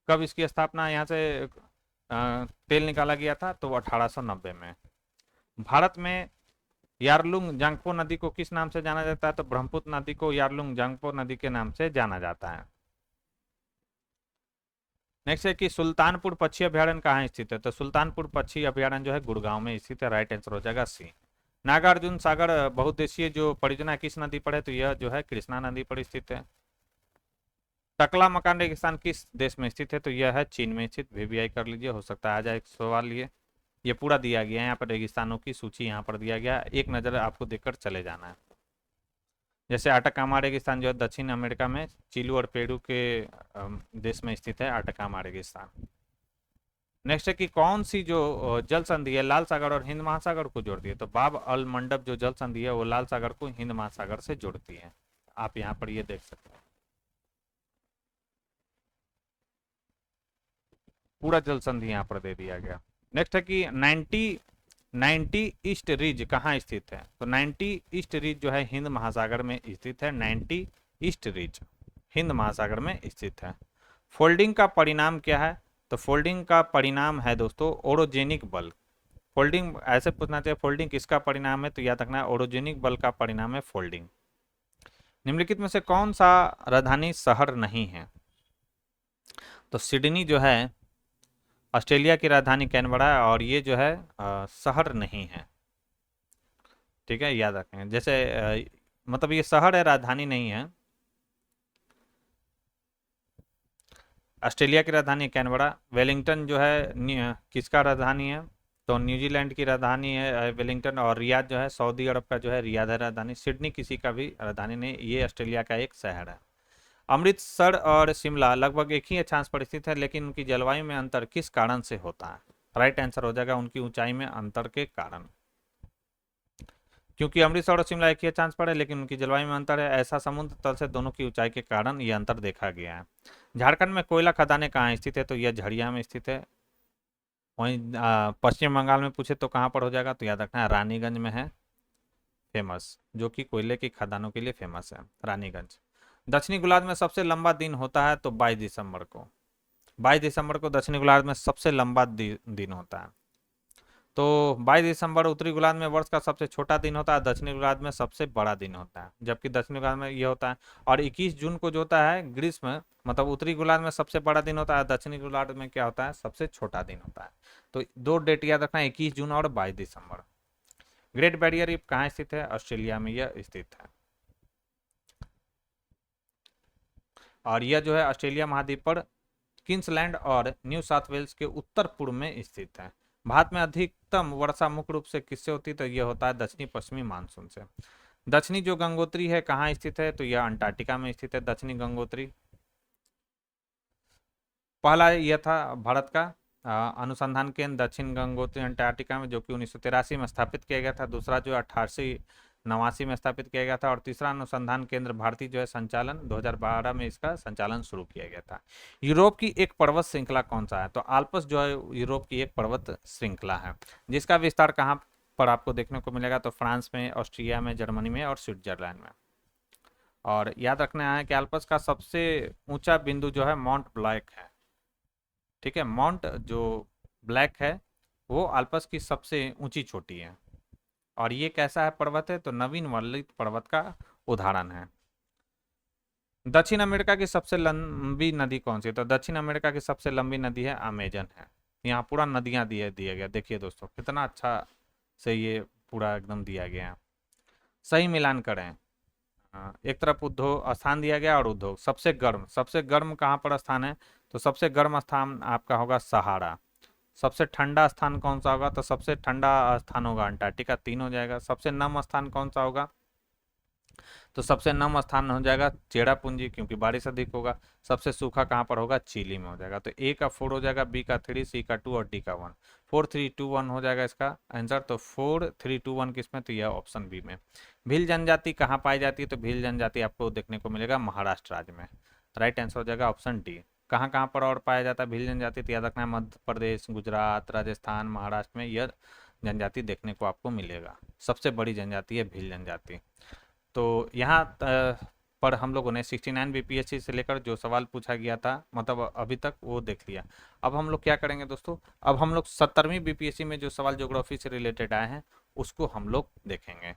कब इसकी स्थापना यहाँ से तेल निकाला गया था, तो 1890 में। भारत में यारलुंग जांगपो नदी को किस नाम से जाना जाता है, तो ब्रह्मपुत्र नदी को यारलुंग जांगपो नदी के नाम से जाना जाता है। नेक्स्ट है कि सुल्तानपुर पक्षी अभ्यारण्य कहाँ स्थित है, तो सुल्तानपुर पक्षी अभ्यारण्य जो है गुड़गांव में स्थित है। राइट आंसर हो जाएगा सी। नागार्जुन सागर बहुउद्देशीय जो परियोजना किस नदी पर है, तो यह जो है कृष्णा नदी पर स्थित है। टकला मकान रेगिस्तान किस देश में स्थित है, तो यह है चीन में स्थित। वीवीआई कर लीजिए, हो सकता है आ जाए एक सवाल। ये पूरा दिया गया है यहाँ पर, रेगिस्तानों की सूची यहाँ पर दिया गया, एक नज़र आपको देखकर चले जाना है। जैसे अटाकामा रेगिस्तान जो है दक्षिण अमेरिका में चिली और पेरू के देश में स्थित है अटाकामा रेगिस्तान। नेक्स्ट है कि कौन सी जो जल संधि है लाल सागर और हिंद महासागर को जोड़ती है, तो बाब अल मंडप जो जल संधि है वो लाल सागर को हिंद महासागर से जोड़ती है। आप यहाँ पर ये देख सकते हैं, पूरा जल संधि यहाँ पर दे दिया गया। नेक्स्ट है कि 90 90 ईस्ट रिज कहाँ स्थित है? तो 90 ईस्ट रिज जो है हिंद महासागर में स्थित है। 90 ईस्ट रिज हिंद महासागर में स्थित है। फोल्डिंग का परिणाम क्या है? तो फोल्डिंग का परिणाम है दोस्तों ओरोजेनिक बल। फोल्डिंग ऐसे पूछना चाहिए, फोल्डिंग किसका परिणाम है? तो याद रखना है ओरोजेनिक बल का परिणाम है फोल्डिंग। निम्नलिखित में से कौन सा राजधानी शहर नहीं है? तो सिडनी जो है ऑस्ट्रेलिया की राजधानी कैनबरा है और ये जो है शहर नहीं है। ठीक है, याद रखें। जैसे मतलब ये शहर है, राजधानी नहीं है। ऑस्ट्रेलिया की राजधानी कैनबरा। वेलिंगटन जो है किसका राजधानी है? तो न्यूजीलैंड की राजधानी है वेलिंगटन। और रियाद जो है सऊदी अरब का जो है रियाद है राजधानी। सिडनी किसी का भी राजधानी नहीं, ये ऑस्ट्रेलिया का एक शहर है। अमृतसर और शिमला लगभग एक ही अक्षांश पर स्थित है, लेकिन उनकी जलवायु में अंतर किस कारण से होता है? राइट आंसर हो जाएगा उनकी ऊंचाई में अंतर के कारण। क्योंकि अमृतसर और शिमला एक ही अक्षांश पर है, लेकिन उनकी जलवायु में अंतर है, ऐसा समुद्र तल से दोनों की ऊंचाई के कारण यह अंतर देखा गया है। झारखंड में कोयला खदानें कहाँ स्थित है? तो यह झरिया में स्थित है। वहीं पश्चिम बंगाल में पूछे तो कहाँ पर हो जाएगा? तो याद रखना है रानीगंज में है फेमस, जो कि कोयले की खदानों के लिए फेमस है, रानीगंज। दक्षिणी गोलार्ध में सबसे लंबा दिन होता है? तो 22 दिसंबर को। 22 दिसंबर को दक्षिणी गोलार्ध में सबसे लंबा दिन होता है। तो 22 दिसंबर उत्तरी गोलार्ध में वर्ष का सबसे छोटा दिन होता है, दक्षिणी गोलार्ध में सबसे बड़ा दिन होता है, जबकि दक्षिणी गोलार्ध में ये होता है। और 21 जून को जो होता है ग्रीष्म, मतलब उत्तरी गोलार्ध में सबसे बड़ा दिन होता है, दक्षिणी गोलार्ध में क्या होता है? सबसे छोटा दिन होता है। तो दो डेट याद रखना, 21 जून और 22 दिसंबर। ग्रेट बैरियर रीफ कहाँ स्थित है? ऑस्ट्रेलिया में यह स्थित है। और यह जो है ऑस्ट्रेलिया महाद्वीप पर क्वींसलैंड और न्यू साउथ वेल्स के उत्तर पूर्व में स्थित है। भारत में अधिकतम वर्षा मुख्य रूप से किससे होती है? तो यह होता है दक्षिणी पश्चिमी मानसून से। दक्षिणी जो गंगोत्री है कहाँ स्थित है? तो यह अंटार्कटिका में स्थित है, दक्षिणी गंगोत्री। पहला यह था भारत का अनुसंधान केंद्र दक्षिण गंगोत्री अंटार्कटिका में, जो कि 1983 में स्थापित किया गया था। दूसरा जो 1889 में स्थापित किया गया था। और तीसरा अनुसंधान केंद्र भारतीय जो है संचालन 2012 में इसका संचालन शुरू किया गया था। यूरोप की एक पर्वत श्रृंखला कौन सा है? तो आल्प्स जो है यूरोप की एक पर्वत श्रृंखला है, जिसका विस्तार कहाँ पर आपको देखने को मिलेगा? तो फ्रांस में, ऑस्ट्रिया में, जर्मनी में और स्विट्जरलैंड में। और याद रखना है कि आल्प्स का सबसे ऊंचा बिंदु जो है माउंट ब्लैक है। ठीक है, माउंट जो ब्लैक है वो आल्प्स की सबसे ऊंची चोटी है। और ये कैसा है पर्वत है? तो नवीन वर्लित पर्वत का उदाहरण है। दक्षिण अमेरिका की सबसे लंबी नदी कौन सी है? तो दक्षिण अमेरिका की सबसे लंबी नदी है अमेजन है। यहाँ पूरा नदियां दिया गया, देखिए दोस्तों कितना अच्छा से ये पूरा एकदम दिया गया है। सही मिलान करें। एक तरफ उद्योग स्थान दिया गया और उद्योग। सबसे गर्म कहाँ पर स्थान है? तो सबसे गर्म स्थान आपका होगा सहारा। सबसे ठंडा स्थान कौन सा होगा? तो सबसे ठंडा स्थान होगा अंटार्कटिका, 3 हो जाएगा। सबसे नम स्थान कौन सा होगा? तो सबसे नम स्थान हो जाएगा चेरापूंजी, क्योंकि बारिश अधिक होगा। सबसे सूखा कहाँ पर होगा? चिली में हो जाएगा। तो ए का 4 हो जाएगा, बी का 3, सी का 2 और डी का 1। 4 3 2 1 हो जाएगा इसका आंसर। तो 4 3 2 1 किसमें? तो यह ऑप्शन बी में। भील जनजाति कहाँ पाई जाती है? तो भील जनजाति आपको देखने को मिलेगा महाराष्ट्र राज्य में। राइट आंसर हो जाएगा ऑप्शन डी। कहाँ कहाँ पर और पाया जाता है भील जनजाति? तो याद रखना है मध्य प्रदेश, गुजरात, राजस्थान, महाराष्ट्र में यह जनजाति देखने को आपको मिलेगा। सबसे बड़ी जनजाति है भील जनजाति। तो यहाँ पर हम लोगों ने 69 बीपीएससी से लेकर जो सवाल पूछा गया था मतलब अभी तक वो देख लिया। अब हम लोग क्या करेंगे दोस्तों? अब हम लोग 70वीं बीपीएससी में जो सवाल ज्योग्राफी से रिलेटेड आए हैं उसको हम लोग देखेंगे।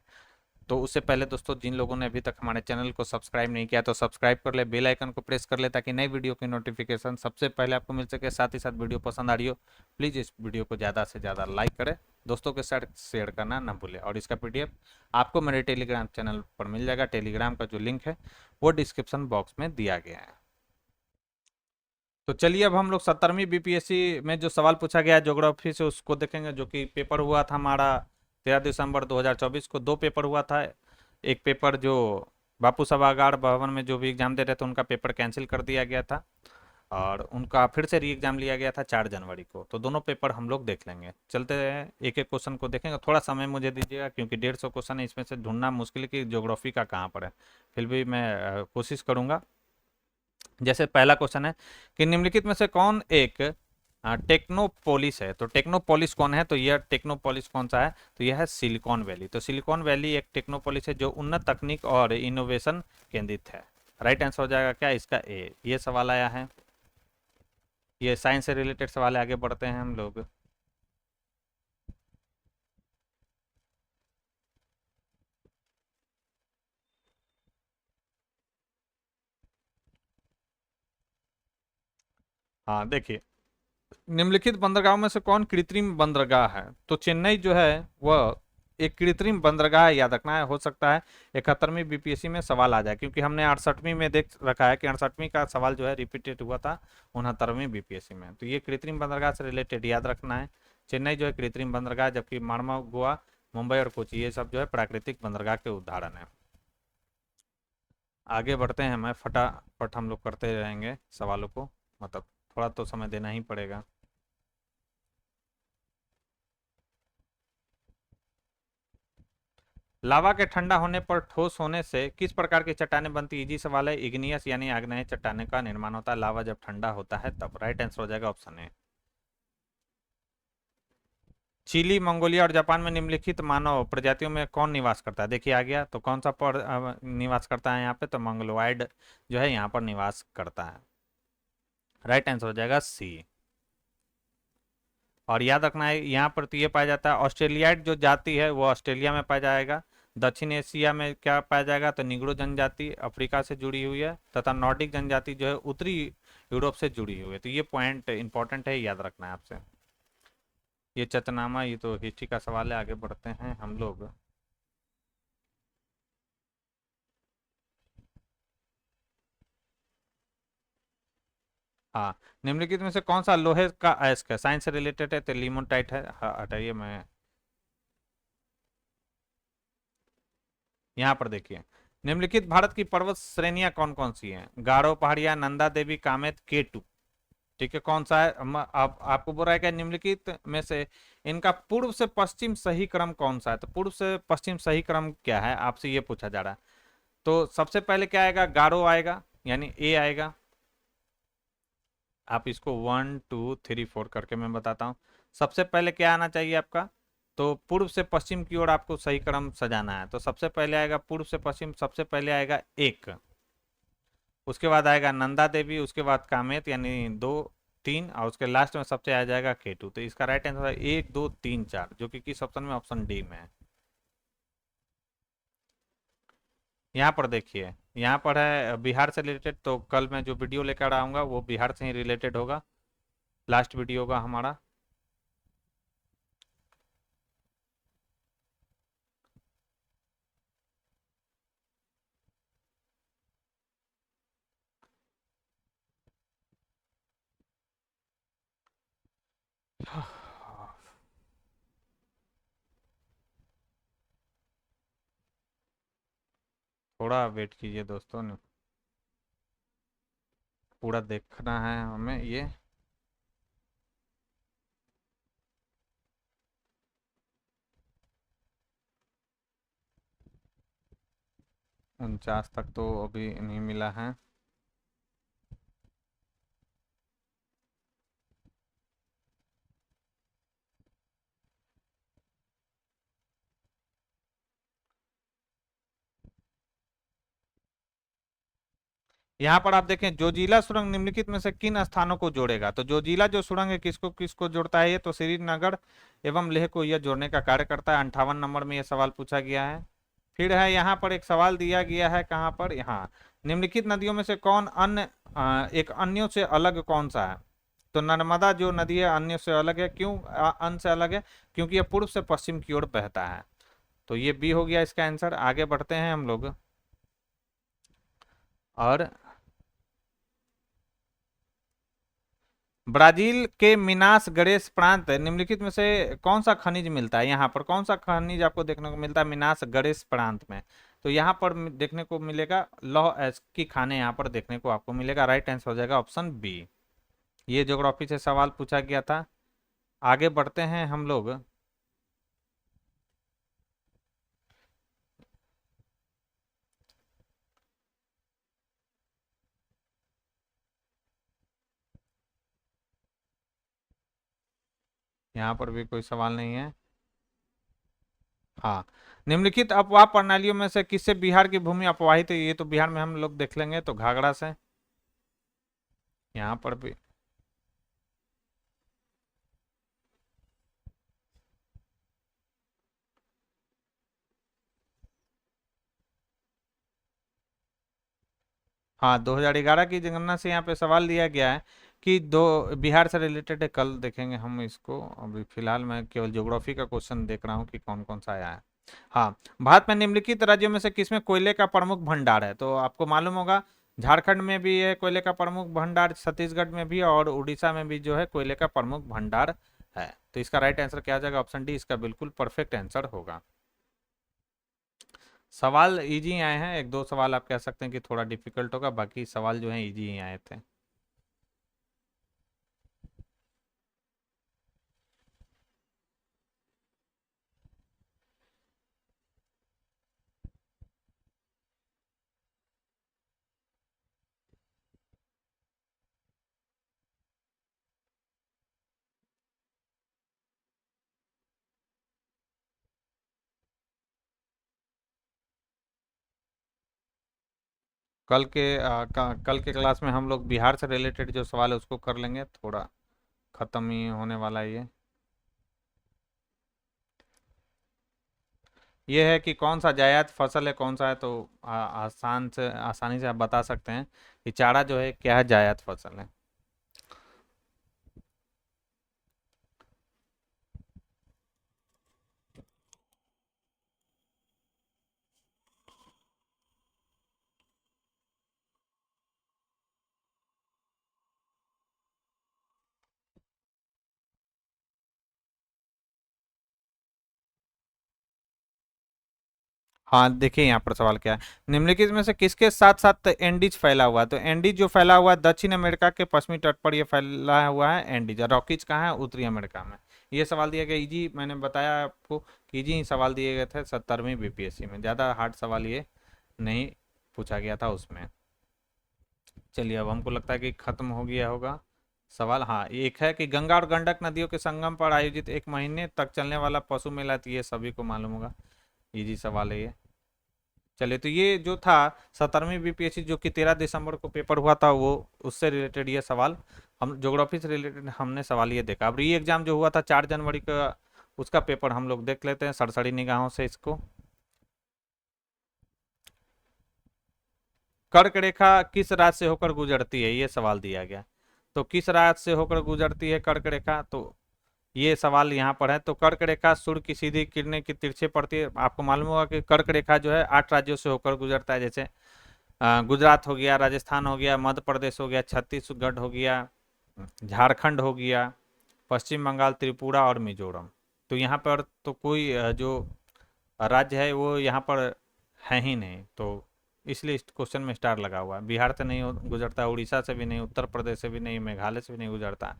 तो उससे पहले दोस्तों जिन लोगों ने अभी तक हमारे चैनल को सब्सक्राइब नहीं किया तो सब्सक्राइब कर ले, बेल आइकन को प्रेस कर ले, ताकि नई वीडियो की नोटिफिकेशन सबसे पहले आपको मिल सके। साथ ही साथ वीडियो पसंद आ रही हो प्लीज़ इस वीडियो को ज़्यादा से ज़्यादा लाइक करें, दोस्तों के साथ शेयर करना ना भूलें। और इसका पीडीएफ आपको मेरे टेलीग्राम चैनल पर मिल जाएगा। टेलीग्राम का जो लिंक है वो डिस्क्रिप्शन बॉक्स में दिया गया है। तो चलिए अब हम लोग 70वीं बीपीएससी में जो सवाल पूछा गया है ज्योग्राफी से उसको देखेंगे, जो कि पेपर हुआ था हमारा 13 दिसंबर 2024 को। 2 पेपर हुआ था। एक पेपर जो बापू सभागार भवन में जो भी एग्जाम दे रहे थे उनका पेपर कैंसिल कर दिया गया था और उनका फिर से री एग्जाम लिया गया था 4 जनवरी को। तो दोनों पेपर हम लोग देख लेंगे। चलते हैं एक एक क्वेश्चन को देखेंगे। थोड़ा समय मुझे दीजिएगा क्योंकि 150 क्वेश्चन है, इसमें से ढूंढना मुश्किल है कि ज्योग्राफी का कहाँ पर है। फिर भी मैं कोशिश करूँगा। जैसे पहला क्वेश्चन है कि निम्नलिखित में से कौन एक टेक्नोपोलिस है। तो टेक्नोपोलिस कौन है? तो यह टेक्नोपोलिस कौन सा है? तो यह है सिलिकॉन वैली। तो सिलिकॉन वैली एक टेक्नोपोलिस है जो उन्नत तकनीक और इनोवेशन केंद्रित है। राइट आंसर हो जाएगा क्या इसका? ए। ये सवाल आया है, ये साइंस से रिलेटेड सवाल है। आगे बढ़ते हैं हम लोग। हाँ देखिए, निम्नलिखित बंदरगाहों में से कौन कृत्रिम बंदरगाह है? तो चेन्नई जो है वह एक कृत्रिम बंदरगाह है, याद रखना है। हो सकता है 71वीं बीपीएससी में सवाल आ जाए, क्योंकि हमने 68वीं में देख रखा है कि 68वीं का सवाल जो है रिपीटेड हुआ था 69वीं बीपीएससी में। तो ये कृत्रिम बंदरगाह से रिलेटेड याद रखना है। चेन्नई जो है कृत्रिम बंदरगाह, जबकि माड़मा, गोवा, मुंबई और कोची ये सब जो है प्राकृतिक बंदरगाह के उदाहरण है। आगे बढ़ते हैं, मैं फटाफट हम लोग करते रहेंगे सवालों को, मतलब थोड़ा तो समय देना ही पड़ेगा। लावा के ठंडा होने पर ठोस होने से किस प्रकार की चट्टानें बनती? इजी सवाल है। इग्नियस यानी आग्नेय चट्टाने का निर्माण होता है लावा जब ठंडा होता है तब। राइट आंसर हो जाएगा ऑप्शन ए। चिली, मंगोलिया और जापान में निम्नलिखित मानव प्रजातियों में कौन निवास करता है? देखिए आ गया। तो कौन सा निवास करता है यहाँ पे? तो मंगलोइड जो है यहाँ पर निवास करता है। राइट आंसर हो जाएगा सी। और याद रखना है यहाँ पर तो ये पाया जाता है ऑस्ट्रेलियाइड जो जाति है वो ऑस्ट्रेलिया में पाया जाएगा। दक्षिण एशिया में क्या पाया जाएगा? तो निग्रो जनजाति अफ्रीका से जुड़ी हुई है, तथा नॉर्डिक जनजाति जो है उत्तरी यूरोप से जुड़ी हुई है। तो ये पॉइंट इंपॉर्टेंट है, याद रखना है आपसे। ये चतनामा, ये तो हिस्ट्री का सवाल है। आगे बढ़ते हैं हम लोग। हाँ, निम्नलिखित में से कौन सा लोहे का अयस्क है? साइंस से रिलेटेड है तो लिमोनाइट है। हाँ हटाइए, मैं यहाँ पर देखिए, निम्नलिखित भारत की पर्वत श्रेणियां कौन कौन सी हैं? गारो पहाड़ियां, नंदा देवी, कामेत, केटू। ठीक है, कौन सा है? आप आपको बोल रहा है कि निम्नलिखित में से इनका पूर्व से पश्चिम सही क्रम कौन सा है? तो पूर्व से पश्चिम सही क्रम क्या है, आपसे ये पूछा जा रहा है। तो सबसे पहले क्या आएगा? गारो आएगा, यानी ए आएगा। आप इसको 1 2 3 4 करके मैं बताता हूँ। सबसे पहले क्या आना चाहिए आपका? तो पूर्व से पश्चिम की ओर आपको सही क्रम सजाना है। तो सबसे पहले आएगा पूर्व से पश्चिम, सबसे पहले आएगा एक, उसके बाद आएगा नंदा देवी, उसके बाद कामेत यानी दो, तीन, और उसके लास्ट में सबसे आ जाएगा केटू। तो इसका राइट आंसर है 1 2 3 4, जो कि किस ऑप्शन में? ऑप्शन डी में है। यहाँ पर देखिए, यहाँ पर है बिहार से रिलेटेड। तो कल मैं जो वीडियो लेकर आऊँगा वो बिहार से ही रिलेटेड होगा, लास्ट वीडियो होगा हमारा। थोड़ा वेट कीजिए दोस्तों ने, पूरा देखना है हमें ये। 49 तक तो अभी नहीं मिला है। यहाँ पर आप देखें, जोजिला सुरंग निम्नलिखित में से किन स्थानों को जोड़ेगा? तो जोजिला जो सुरंग है किसको किसको जोड़ता है? ये तो श्रीनगर एवं लेह को यह जोड़ने का कार्य करता है। 58 नंबर में यह सवाल पूछा गया है। फिर है यहाँ पर एक सवाल दिया गया है, कहाँ पर? यहाँ, निम्नलिखित नदियों में से कौन अन्य एक अन्यों से अलग कौन सा है? तो नर्मदा जो नदी है अन्य से अलग है। क्यों अन्य से अलग है? क्योंकि यह पूर्व से पश्चिम की ओर बहता है। तो ये बी हो गया इसका आंसर। आगे बढ़ते हैं हम लोग। और ब्राजील के मिनास गेरेस प्रांत निम्नलिखित में से कौन सा खनिज मिलता है? यहाँ पर कौन सा खनिज आपको देखने को मिलता है मिनास गेरेस प्रांत में? तो यहाँ पर देखने को मिलेगा लौह अयस्क की खाने, यहाँ पर देखने को आपको मिलेगा। राइट आंसर हो जाएगा ऑप्शन बी। ये ज्योग्राफी से सवाल पूछा गया था। आगे बढ़ते हैं हम लोग। यहाँ पर भी कोई सवाल नहीं है। हाँ, निम्नलिखित अपवाह प्रणालियों में से किससे बिहार की भूमि अपवाहित है? ये तो बिहार में हम लोग देख लेंगे, तो घाघरा से। यहाँ पर भी हाँ, 2011 की जनगणना से यहाँ पे सवाल दिया गया है कि दो बिहार से रिलेटेड है, कल देखेंगे हम इसको। अभी फिलहाल मैं केवल ज्योग्राफी का क्वेश्चन देख रहा हूँ कि कौन कौन सा आया है। हाँ, भारत में निम्नलिखित राज्यों में से किसमें कोयले का प्रमुख भंडार है? तो आपको मालूम होगा, झारखंड में भी है कोयले का प्रमुख भंडार, छत्तीसगढ़ में भी, और उड़ीसा में भी जो है कोयले का प्रमुख भंडार है। तो इसका राइट आंसर क्या आ जाएगा? ऑप्शन डी इसका बिल्कुल परफेक्ट आंसर होगा। सवाल इजी आए हैं, एक दो सवाल आप कह सकते हैं कि थोड़ा डिफिकल्ट होगा, बाकी सवाल जो है इजी ही आए थे। कल के क्लास में हम लोग बिहार से रिलेटेड जो सवाल है उसको कर लेंगे, थोड़ा खत्म ही होने वाला है ये। ये है कि कौन सा जायद फसल है, कौन सा है, तो आसानी से आप बता सकते हैं कि चारा जो है क्या है, जायद फसल है। हाँ, देखिए यहाँ पर सवाल क्या है, निम्नलिखित में से किसके साथ साथ एंडीज फैला हुआ है? तो एंडीज जो फैला हुआ है दक्षिण अमेरिका के पश्चिमी तट पर, ये फैला हुआ है एंडीज। और रॉकीज कहाँ है? उत्तरी अमेरिका में। ये सवाल दिया गया इजी, मैंने बताया आपको कि इजी ही सवाल दिए गए थे 70वीं बीपीएससी में, ज़्यादा हार्ड सवाल ये नहीं पूछा गया था उसमें। चलिए, अब हमको लगता है कि खत्म हो गया होगा सवाल। हाँ, एक है कि गंगा और गंडक नदियों के संगम पर आयोजित 1 महीने तक चलने वाला पशु मेला, तो ये सभी को मालूम होगा, इजी सवाल है ये। चलिए, तो ये जो था 70वीं बीपीएससी जो कि 13 दिसंबर को पेपर हुआ था, वो उससे रिलेटेड ये सवाल, हम ज्योग्राफी से रिलेटेड हमने सवाल ये देखा। अब री एग्जाम जो हुआ था 4 जनवरी का, उसका पेपर हम लोग देख लेते हैं सरसरी निगाहों से इसको। कर्क रेखा किस राज्य से होकर गुजरती है? ये सवाल दिया गया। तो किस राज्य से होकर गुजरती है कर्क रेखा? तो ये सवाल यहाँ पर है। तो कर्क रेखा सूर्य की सीधी किरणें की तिरछे पड़ती है। आपको मालूम होगा कि कर्क रेखा जो है 8 राज्यों से होकर गुजरता है, जैसे गुजरात हो गया, राजस्थान हो गया, मध्य प्रदेश हो गया, छत्तीसगढ़ हो गया, झारखंड हो गया, पश्चिम बंगाल, त्रिपुरा और मिजोरम। तो यहाँ पर तो कोई जो राज्य है वो यहाँ पर है ही नहीं, तो इसलिए इस क्वेश्चन में स्टार लगा हुआ है। बिहार से नहीं गुजरता, उड़ीसा से भी नहीं, उत्तर प्रदेश से भी नहीं, मेघालय से भी नहीं गुजरता।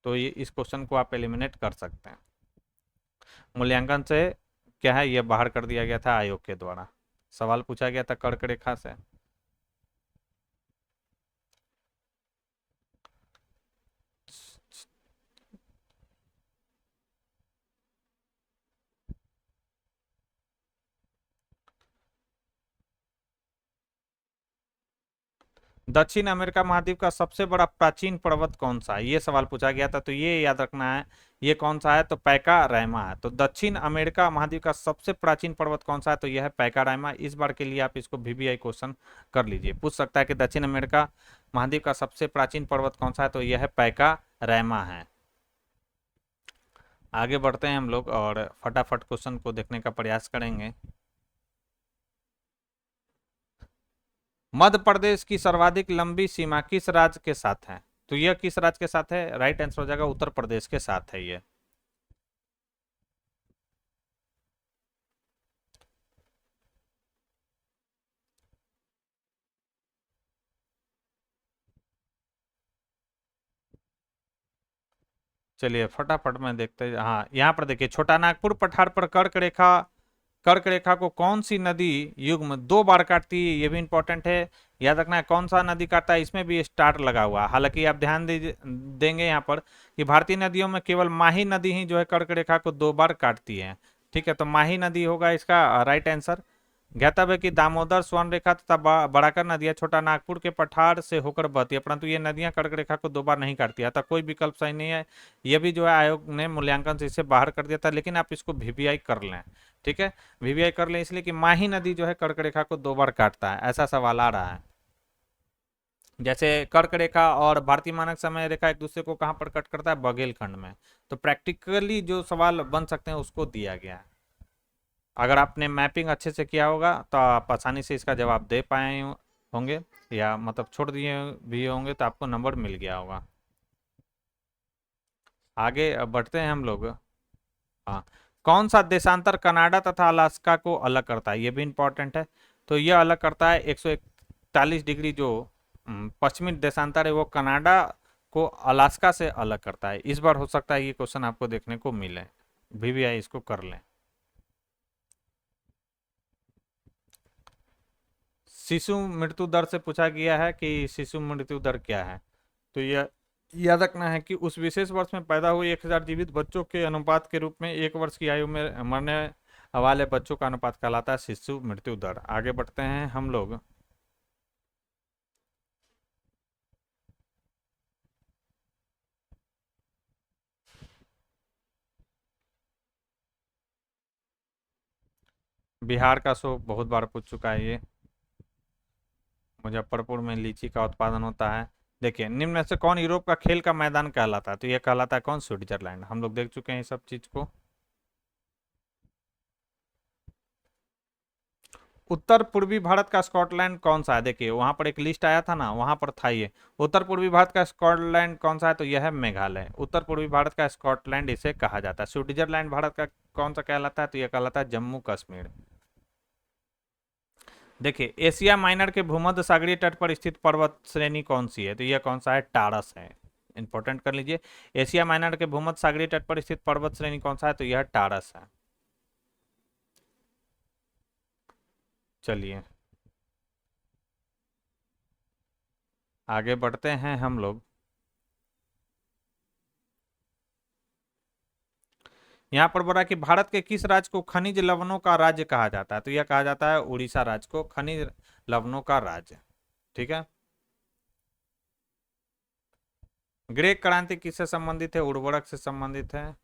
तो ये इस क्वेश्चन को आप एलिमिनेट कर सकते हैं। मूल्यांकन से क्या है, ये बाहर कर दिया गया था आयोग के द्वारा। सवाल पूछा गया था कर्क रेखा से। दक्षिण अमेरिका महाद्वीप का सबसे बड़ा प्राचीन पर्वत कौन सा है? ये सवाल पूछा गया था, तो ये याद रखना है, ये कौन सा है? तो पैकाराइमा है। तो दक्षिण अमेरिका महाद्वीप का सबसे प्राचीन पर्वत कौन सा है? तो यह है पैकाराइमा। इस बार के लिए आप इसको वीवीआई क्वेश्चन कर लीजिए, पूछ सकता है कि दक्षिण अमेरिका महाद्वीप का सबसे प्राचीन पर्वत कौन सा है? तो यह है पैकाराइमा है। आगे बढ़ते हैं हम लोग और फटाफट क्वेश्चन को देखने का प्रयास करेंगे। मध्य प्रदेश की सर्वाधिक लंबी सीमा किस राज्य के साथ है? तो यह किस राज्य के साथ है? राइट आंसर हो जाएगा उत्तर प्रदेश के साथ है ये। चलिए फटाफट में देखते हैं। हाँ, यहाँ पर देखिए, छोटा नागपुर पठार पर कर्क रेखा कर्क रेखा को कौन सी नदी युग्म 2 बार काटती है, ये भी इंपॉर्टेंट है, याद रखना है। कौन सा नदी काटता है, इसमें भी स्टार लगा हुआ है। हालांकि आप ध्यान देंगे यहाँ पर कि भारतीय नदियों में केवल माही नदी ही जो है कर्क रेखा को 2 बार काटती है। ठीक है, तो माही नदी होगा इसका राइट आंसर। ज्ञातव्य है कि दामोदर, स्वर्ण रेखा तथा बड़ाकर नदियां छोटा नागपुर के पठार से होकर बहती है, परंतु ये नदियां कर्क रेखा को 2 बार नहीं काटती है, अतः कोई विकल्प सही नहीं है। ये भी जो है आयोग ने मूल्यांकन से इसे बाहर कर दिया था, लेकिन आप इसको वीवीआई कर लें। ठीक है, वीवीआई कर लें इसलिए कि माही नदी जो है कर्क रेखा को 2 बार काटता है, ऐसा सवाल आ रहा है। जैसे कर्क रेखा और भारतीय मानक समय रेखा एक दूसरे को कहां पर कट करता है, बघेलखंड में। तो प्रैक्टिकली जो सवाल बन सकते हैं उसको दिया गया है। अगर आपने मैपिंग अच्छे से किया होगा तो आप आसानी से इसका जवाब दे पाए होंगे, या मतलब छोड़ दिए भी होंगे तो आपको नंबर मिल गया होगा। आगे बढ़ते हैं हम लोग। हाँ, कौन सा देशांतर कनाडा तथा अलास्का को अलग करता है, ये भी इंपॉर्टेंट है। तो यह अलग करता है 141 डिग्री जो पश्चिमी देशांतर है वो कनाडा को अलास्का से अलग करता है। इस बार हो सकता है ये क्वेश्चन आपको देखने को मिले, वीवीआई इसको कर लें। शिशु मृत्यु दर से पूछा गया है कि शिशु मृत्यु दर क्या है। तो यह याद रखना है कि उस विशेष वर्ष में पैदा हुए 1000 जीवित बच्चों के अनुपात के रूप में 1 वर्ष की आयु में मरने वाले बच्चों का अनुपात कहलाता है शिशु मृत्यु दर। आगे बढ़ते हैं हम लोग। बिहार का शो बहुत बार पूछ चुका है ये। मुजफ्फरपुर में लीची का उत्पादन होता है। देखिए, निम्न में से कौन यूरोप का खेल का मैदान कहलाता है, तो यह कहलाता है कौन, स्विट्जरलैंड। हम लोग देख चुके हैं इस सब चीज को। उत्तर पूर्वी भारत का स्कॉटलैंड कौन सा है, देखिए वहां पर एक लिस्ट आया था ना, वहां पर था ये। उत्तर पूर्वी भारत का स्कॉटलैंड कौन सा है, तो यह है मेघालय। उत्तर पूर्वी भारत का स्कॉटलैंड इसे कहा जाता है। स्विट्जरलैंड भारत का कौन सा कहलाता है, तो यह कहलाता है जम्मू कश्मीर। देखिए, एशिया माइनर के भूमध्य सागरीय तट पर स्थित पर्वत श्रेणी कौन सी है, तो यह कौन सा है, टारस है। इंपॉर्टेंट कर लीजिए, एशिया माइनर के भूमध्य सागरीय तट पर स्थित पर्वत श्रेणी कौन सा है, तो यह टारस है। चलिए आगे बढ़ते हैं हम लोग। यहाँ पर बोला कि भारत के किस राज्य को खनिज लवणों का राज्य कहा जाता है, तो यह कहा जाता है उड़ीसा राज्य को खनिज लवणों का राज्य। ठीक है। ग्रेक क्रांति किससे संबंधित है, उर्वरक से संबंधित है।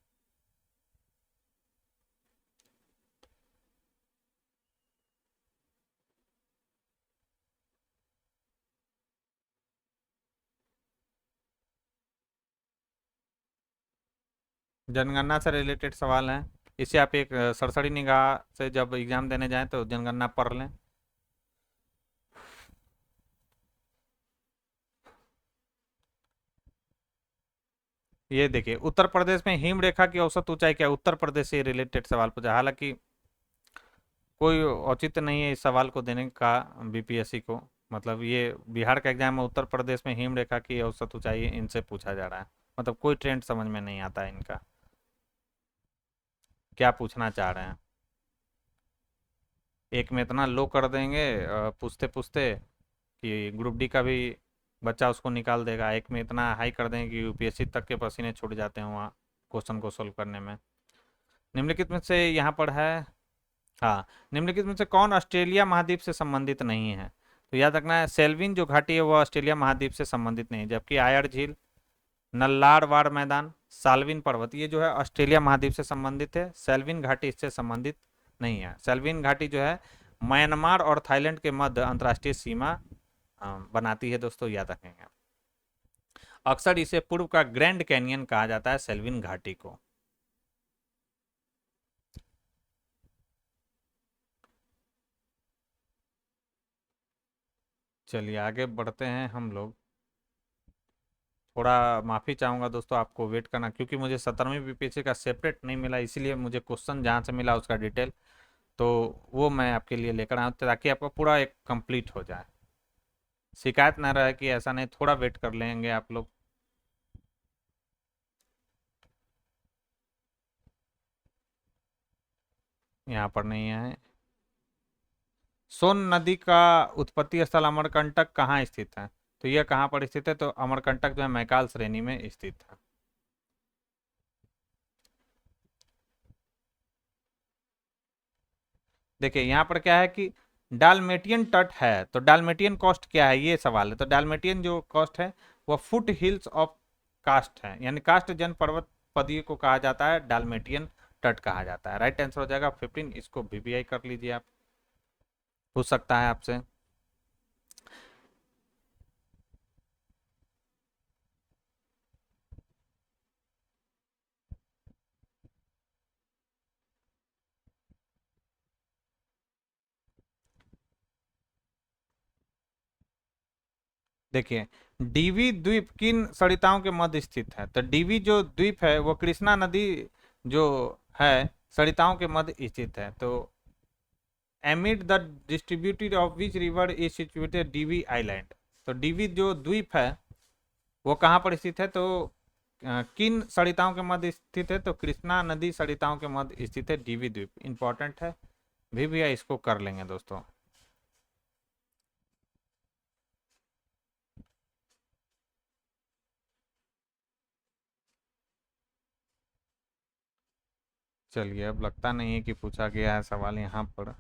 जनगणना से रिलेटेड सवाल है, इसे आप एक सरसरी निगाह से जब एग्जाम देने जाएं तो जनगणना पढ़ लें। ये देखिए, उत्तर प्रदेश में हिम रेखा की औसत ऊंचाई क्या है, उत्तर प्रदेश से रिलेटेड सवाल पूछा। हालांकि कोई औचित्य नहीं है इस सवाल को देने का बीपीएससी को, मतलब ये बिहार का एग्जाम में उत्तर प्रदेश में हिम रेखा की औसत ऊंचाई इनसे पूछा जा रहा है, मतलब कोई ट्रेंड समझ में नहीं आता है इनका, क्या पूछना चाह रहे हैं। एक में इतना लो कर देंगे पूछते पूछते कि ग्रुप डी का भी बच्चा उसको निकाल देगा, एक में इतना हाई कर देंगे कि यूपीएससी तक के पसीने छूट जाते हैं वहाँ क्वेश्चन को सोल्व करने में। निम्नलिखित में से यहाँ पर है, हाँ, निम्नलिखित में से कौन ऑस्ट्रेलिया महाद्वीप से संबंधित नहीं है, तो याद रखना है सेल्विन जो घाटी है वह ऑस्ट्रेलिया महाद्वीप से संबंधित नहीं है, जबकि आयर झील, नल्लार वार मैदान, साल्विन पर्वत ये जो है ऑस्ट्रेलिया महाद्वीप से संबंधित है। सेल्विन घाटी इससे संबंधित नहीं है। सेल्विन घाटी जो है म्यांमार और थाईलैंड के मध्य अंतर्राष्ट्रीय सीमा बनाती है दोस्तों, याद रखेंगे। अक्सर इसे पूर्व का ग्रैंड कैनियन कहा जाता है सेल्विन घाटी को। चलिए आगे बढ़ते हैं हम लोग। थोड़ा माफ़ी चाहूँगा दोस्तों, आपको वेट करना, क्योंकि मुझे 17वीं बीपीएससी का सेपरेट नहीं मिला, इसीलिए मुझे क्वेश्चन जहाँ से मिला उसका डिटेल तो वो मैं आपके लिए लेकर आऊँ ताकि आपका पूरा एक कंप्लीट हो जाए, शिकायत ना रहे कि ऐसा नहीं, थोड़ा वेट कर लेंगे आप लोग। यहाँ पर नहीं है। सोन नदी का उत्पत्ति स्थल अमरकंटक कहाँ स्थित है? तो यह कहाँ पर स्थित है? तो अमरकंटक जो है मैकाल श्रेणी में स्थित है। देखिए यहाँ पर क्या है कि डालमेटियन तट है, तो डालमेटियन कोस्ट क्या है, ये सवाल है। तो डालमेटियन जो कोस्ट है वह फुट हिल्स ऑफ कास्ट है, यानी कास्ट जन पर्वत पदीय को कहा जाता है, डालमेटियन तट कहा जाता है। राइट आंसर हो जाएगा 15। इसको वीवीआई कर लीजिए आप, पूछ सकता है आपसे। देखिए डीवी द्वीप किन सरिताओं के मध्य स्थित है? तो डीवी जो द्वीप है वो कृष्णा नदी जो है सरिताओं के मध्य स्थित है। तो amid the distributed of which river is situated डीवी आइलैंड? तो डीवी जो द्वीप है वो कहाँ पर स्थित है? तो किन सरिताओं के मध्य स्थित है? तो कृष्णा नदी सरिताओं के मध्य स्थित है डीवी द्वीप। इंपॉर्टेंट है, भी भैया इसको कर लेंगे दोस्तों। चलिए, अब लगता नहीं है कि पूछा गया है सवाल यहाँ पर।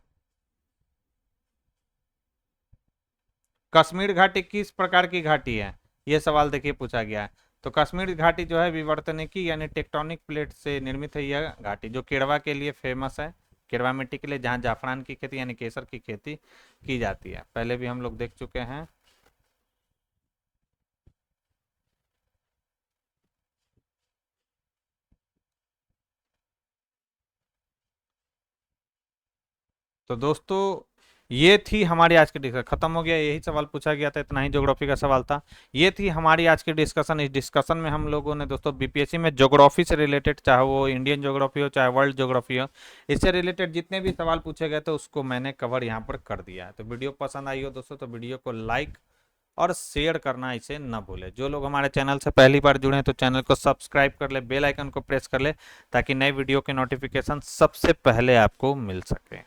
कश्मीर घाटी किस प्रकार की घाटी है? ये सवाल देखिए पूछा गया है। तो कश्मीर घाटी जो है विवर्तनिकी यानी टेक्टोनिक प्लेट से निर्मित है यह घाटी, जो केरवा के लिए फेमस है, केरवा मिट्टी के लिए, जहाँ जाफरान की खेती यानी केसर की खेती की जाती है। पहले भी हम लोग देख चुके हैं। तो दोस्तों ये थी हमारी आज की डिस्कशन, खत्म हो गया, यही सवाल पूछा गया था, इतना ही ज्योग्राफी का सवाल था। ये थी हमारी आज की डिस्कशन। इस डिस्कशन में हम लोगों ने दोस्तों बीपीएससी में ज्योग्राफी से रिलेटेड, चाहे वो इंडियन ज्योग्राफी हो चाहे वर्ल्ड ज्योग्राफी हो, इससे रिलेटेड जितने भी सवाल पूछे गए थे उसको मैंने कवर यहाँ पर कर दिया है। तो वीडियो पसंद आई हो दोस्तों तो वीडियो को लाइक और शेयर करना इसे न भूले। जो लोग हमारे चैनल से पहली बार जुड़े हैं तो चैनल को सब्सक्राइब कर ले, बेल आइकन को प्रेस कर ले, ताकि नए वीडियो के नोटिफिकेशन सबसे पहले आपको मिल सके।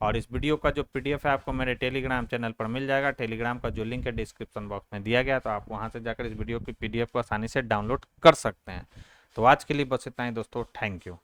और इस वीडियो का जो पीडीएफ है आपको मेरे टेलीग्राम चैनल पर मिल जाएगा। टेलीग्राम का जो लिंक है डिस्क्रिप्शन बॉक्स में दिया गया, तो आप वहां से जाकर इस वीडियो की पीडीएफ को आसानी से डाउनलोड कर सकते हैं। तो आज के लिए बस इतना ही दोस्तों, थैंक यू।